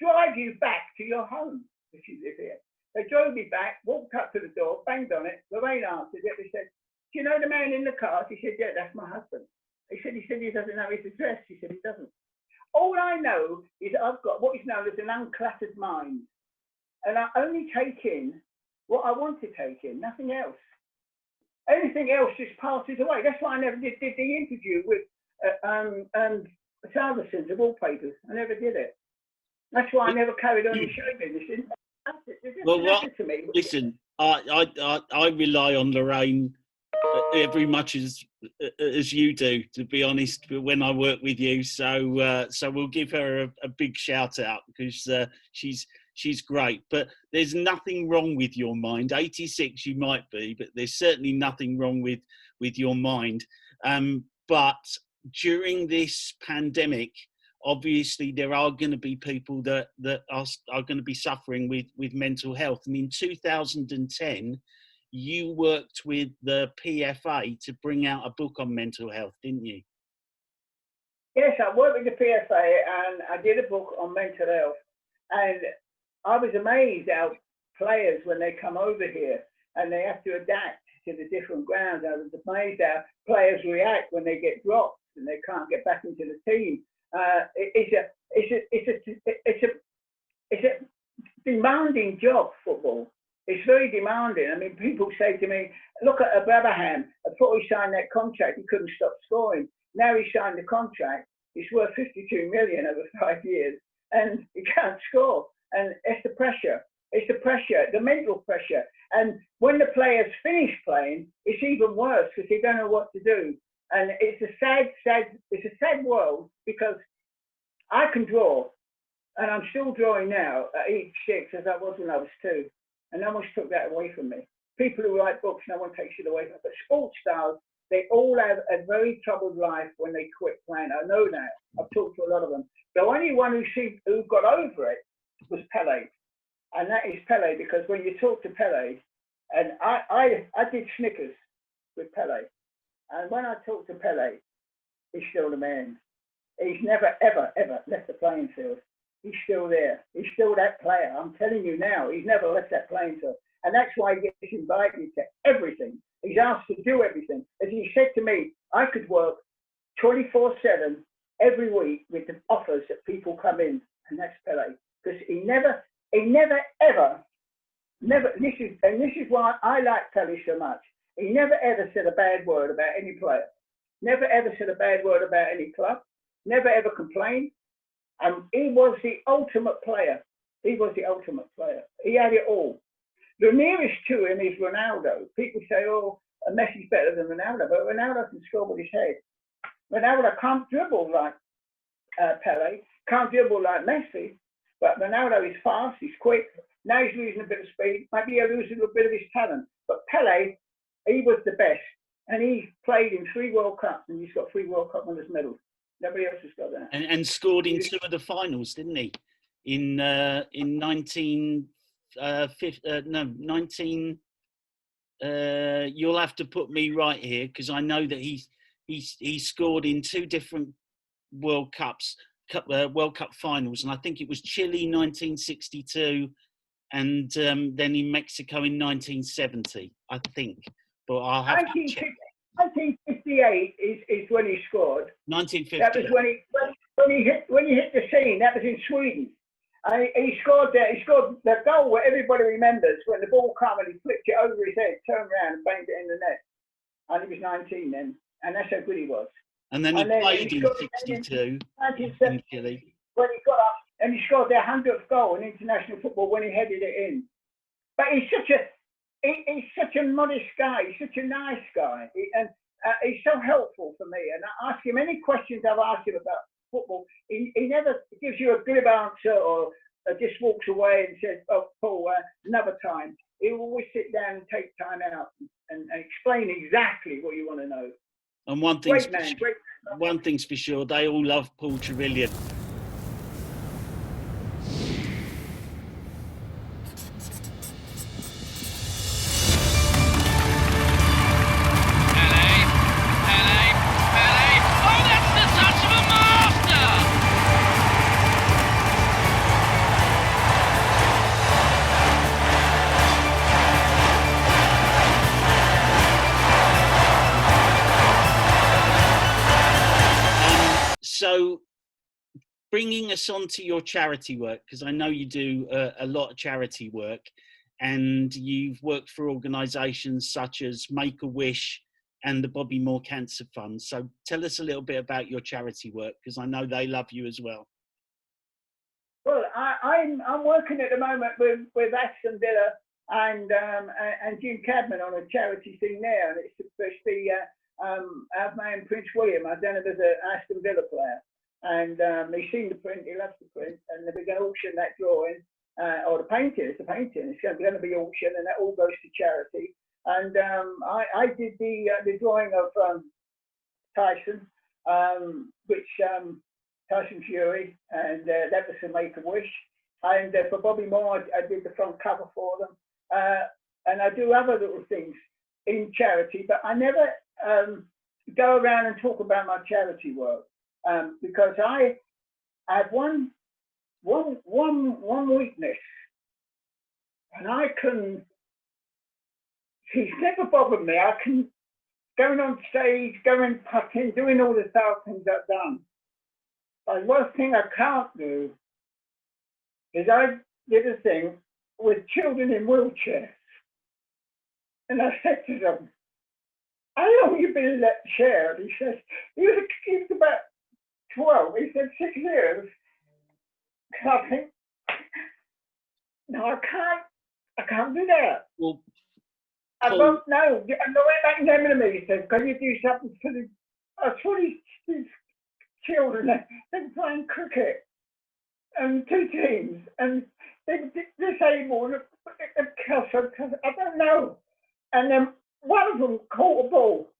drive you back to your home if you live here." They drove me back, walked up to the door, banged on it. Lorraine answered it. They said, "Do you know the man in the car?" She said, "Yeah, that's my husband." He said he doesn't know his address. She said he doesn't. All I know is I've got what is known as an uncluttered mind. And I only take in what I want to take in, nothing else. Anything else just passes away. That's why I never did the interview with Sanderson's of Wallpapers. I never did it. That's why I never carried on in show business. Well, listen, I rely on Lorraine every much as you do, to be honest, when I work with you. So we'll give her a big shout out because she's great. But there's nothing wrong with your mind. 86 you might be, but there's certainly nothing wrong with your mind. But during this pandemic, obviously there are going to be people that are going to be suffering with mental health. And in 2010, you worked with the PFA to bring out a book on mental health, didn't you? Yes, I worked with the PFA and I did a book on mental health. And I was amazed how players, when they come over here and they have to adapt to the different grounds, I was amazed how players react when they get dropped and they can't get back into the team. It's a demanding job, football. It's very demanding. I mean, people say to me, look at Abraham. Before he signed that contract, he couldn't stop scoring. Now he signed the contract. It's worth 52 million over 5 years, and he can't score. And it's the pressure. It's the pressure, the mental pressure. And when the players finish playing, it's even worse because they don't know what to do. And it's a sad world, because I can draw, and I'm still drawing now at age 6 as I was when I was 2. And no one's took that away from me. People who write books, no one takes it away from them. But sports stars, they all have a very troubled life when they quit playing. I know that. I've talked to a lot of them. The only one who got over it was Pele. And that is Pele, because when you talk to Pele, and I did Snickers with Pele. And when I talk to Pele, he's still the man. He's never, ever, ever left the playing field. He's still there. He's still that player. I'm telling you now, he's never left that playing field. And that's why he gets invited to everything. He's asked to do everything. As he said to me, I could work 24/7 every week with the offers that people come in. And that's Pele. Because he never, ever, this is why I like Pele so much. He never ever said a bad word about any player. Never ever said a bad word about any club. Never ever complained. And he was the ultimate player. He was the ultimate player. He had it all. The nearest to him is Ronaldo. People say, oh, Messi's better than Ronaldo, but Ronaldo can score with his head. Ronaldo can't dribble like Pele, can't dribble like Messi, but Ronaldo is fast, he's quick. Now he's losing a bit of speed. Maybe he'll lose a little bit of his talent. But Pele, he was the best. And he played in 3 World Cups, and he's got 3 World Cup winners' medals. Nobody else has got that. And scored in 2 of the finals, didn't he? In 19. You'll have to put me right here, because I know that he scored in 2 different World Cup finals, and I think it was Chile 1962, and then in Mexico in 1970, I think. But I'll have to check. 1958 is when he scored. 1958. That was when he hit the scene. That was in Sweden. He scored there. He scored the goal that everybody remembers, when the ball came and he flipped it over his head, turned around and banged it in the net. And he was 19 then, and that's how good he was. And then he played in 62 in Chile. When he got up and he scored their 100th goal in international football when he headed it in. But he's such a modest guy. He's such a nice guy, and he's so helpful for me. And I ask him any questions I've asked him about football. He never gives you a glib answer or just walks away and says, "Oh, Paul, another time." He will always sit down and take time out and explain exactly what you want to know. And one thing's for sure, they all love Paul Trevillion. So, bringing us on to your charity work, because I know you do a lot of charity work, and you've worked for organisations such as Make-A-Wish and the Bobby Moore Cancer Fund. So tell us a little bit about your charity work, because I know they love you as well. Well, I'm working at the moment with Aston Villa and Jim Cadman on a charity thing there, and it's supposed to be our man Prince William. I've done it as an Aston Villa player, and he's seen the print, he loves the print, and we're going to auction that drawing, or the painting. It's going to be auctioned, and that all goes to charity. And I did the drawing of Tyson, which Tyson Fury, and that was for Make-A-Wish. And for Bobby Moore, I did the front cover for them. And I do other little things in charity, but I never go around and talk about my charity work because I have one weakness, and he's never bothered me. I can going on stage, going putting, doing all the stuff things I've done. But one thing I can't do is I did a thing with children in wheelchairs. And I said to them, how long have you been in that chair? And he says, he was about 12. He said, 6 years. And I think, no, I can't do that. Well, I don't know. And the way back in to me, he said, can you do something for these children? They're playing cricket and 2 teams, and they're disabled. I don't know. And then one of them caught a ball,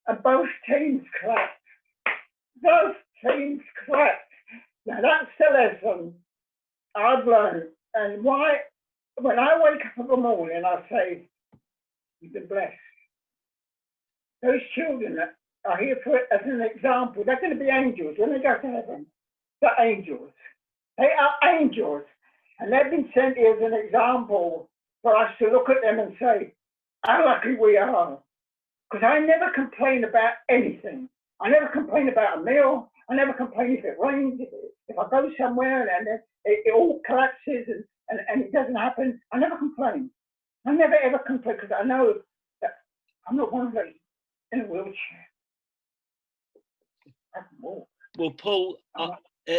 and both teams clapped. Both teams clapped. Now that's the lesson I've learned. And why, when I wake up in the morning, I say, you've been blessed. Those children that are here for as an example, they're going to be angels when they go to heaven. They're angels. They are angels. And they've been sent here as an example for us to look at them and say, how lucky we are. Because I never complain about anything. I never complain about a meal. I never complain if it rains. If I go somewhere and it all collapses and it doesn't happen, I never complain. I never ever complain because I know that I'm not one of those in a wheelchair. I can walk. Well, Paul,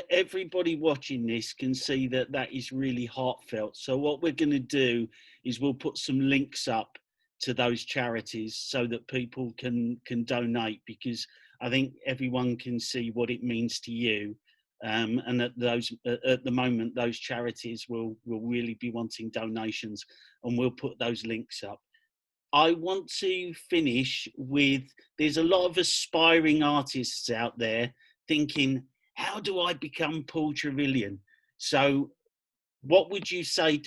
everybody watching this can see that that is really heartfelt. So what we're going to do is we'll put some links up to those charities so that people can donate, because I think everyone can see what it means to you. And at the moment, those charities will really be wanting donations, and we'll put those links up. I want to finish with, there's a lot of aspiring artists out there thinking, how do I become Paul Trevillion? So what would you say,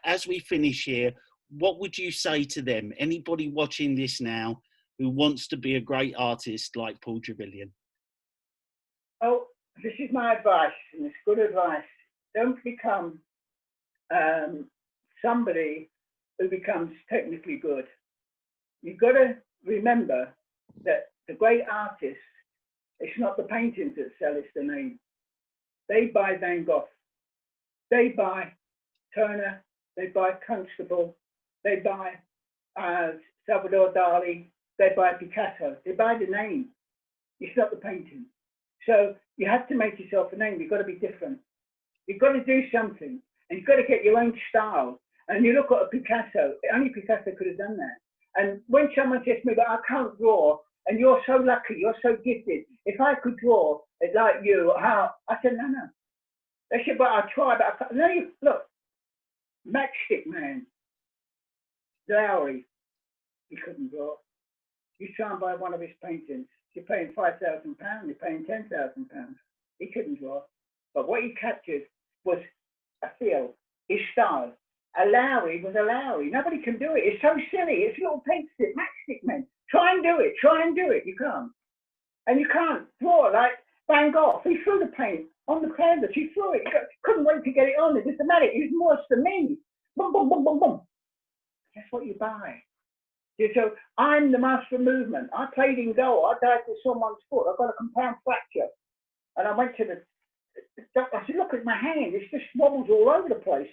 as we finish here, what would you say to them? Anybody watching this now who wants to be a great artist like Paul Trevillion? Oh, this is my advice, and it's good advice. Don't become somebody who becomes technically good. You've got to remember that the great artists, it's not the paintings that sell, it's the name. They buy Van Gogh, they buy Turner, they buy Constable, they buy Salvador Dali, they buy Picasso, they buy the name. It's not the painting. So you have to make yourself a name. You've got to be different. You've got to do something, and you've got to get your own style. And you look at a Picasso, only Picasso could have done that. And when someone says to me, but I can't draw, and you're so lucky, you're so gifted, if I could draw it like you, how? I said, no. They said, but I try, but I can't. No, look, Matchstick Man, Lowry, he couldn't draw. You try and buy one of his paintings, you're paying £5,000, you're paying £10,000. He couldn't draw. But what he captured was a feel, his style. A Lowry was a Lowry. Nobody can do it. It's so silly. It's a little paint stick, Matchstick Man. Try and do it. You can't. And you can't draw like Van Gogh. He threw the paint on the canvas. He threw it. He couldn't wait to get it on. It was dramatic. He was worse than me. Boom, boom, boom, boom, boom. That's what you buy. So I'm the master of movement. I played in goal. I died with someone's foot. I got a compound fracture. And I went to the doctor. I said, look at my hand. It's just wobbles all over the place.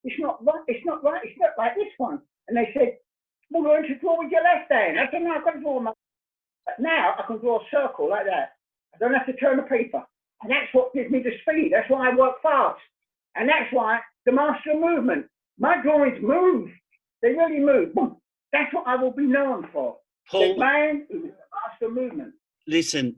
It's not right. It's not right. It's not like this one. And they said, well, learn to draw with your left hand. I said, no, I've got to draw with my. But now I can draw a circle like that. I don't have to turn the paper. And that's what gives me the speed. That's why I work fast. And that's why the master of movement. My drawings move. They really move. Boom. That's what I will be known for. Paul, the man who is the master of movement. Listen,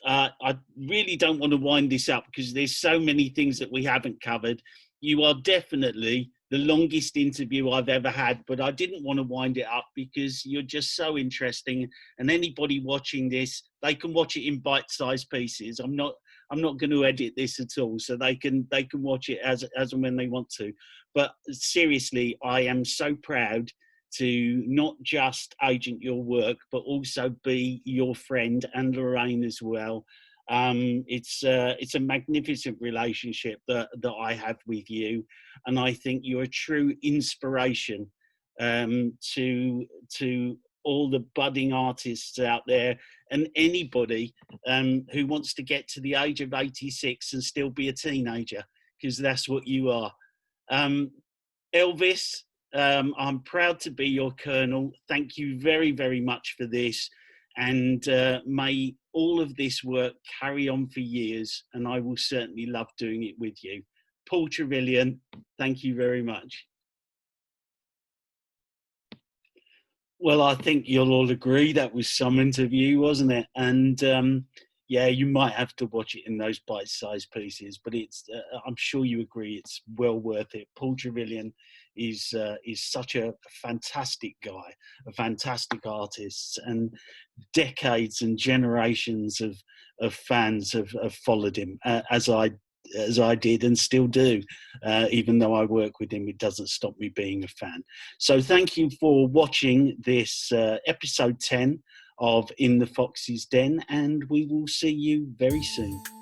I really don't want to wind this up because there's so many things that we haven't covered. You are definitely the longest interview I've ever had, but I didn't want to wind it up because you're just so interesting. And anybody watching this, they can watch it in bite-sized pieces. I'm I'm not going to edit this at all, so they can watch it as and when they want to. But seriously, I am so proud to not just agent your work, but also be your friend, and Lorraine as well. It's a magnificent relationship that I have with you, and I think you're a true inspiration to all the budding artists out there, and anybody who wants to get to the age of 86 and still be a teenager, because that's what you are. Elvis, I'm proud to be your colonel. Thank you very, very much for this. And may all of this work carry on for years. And I will certainly love doing it with you. Paul Trevillion, thank you very much. Well, I think you'll all agree that was some interview, wasn't it? And yeah, you might have to watch it in those bite-sized pieces, but it's I'm sure you agree it's well worth it. Paul Trevillion is such a fantastic guy, a fantastic artist, and decades and generations of fans have followed him as I did and still do. Even though I work with him, it doesn't stop me being a fan. So thank you for watching this episode 10 of In the Fox's Den, and we will see you very soon.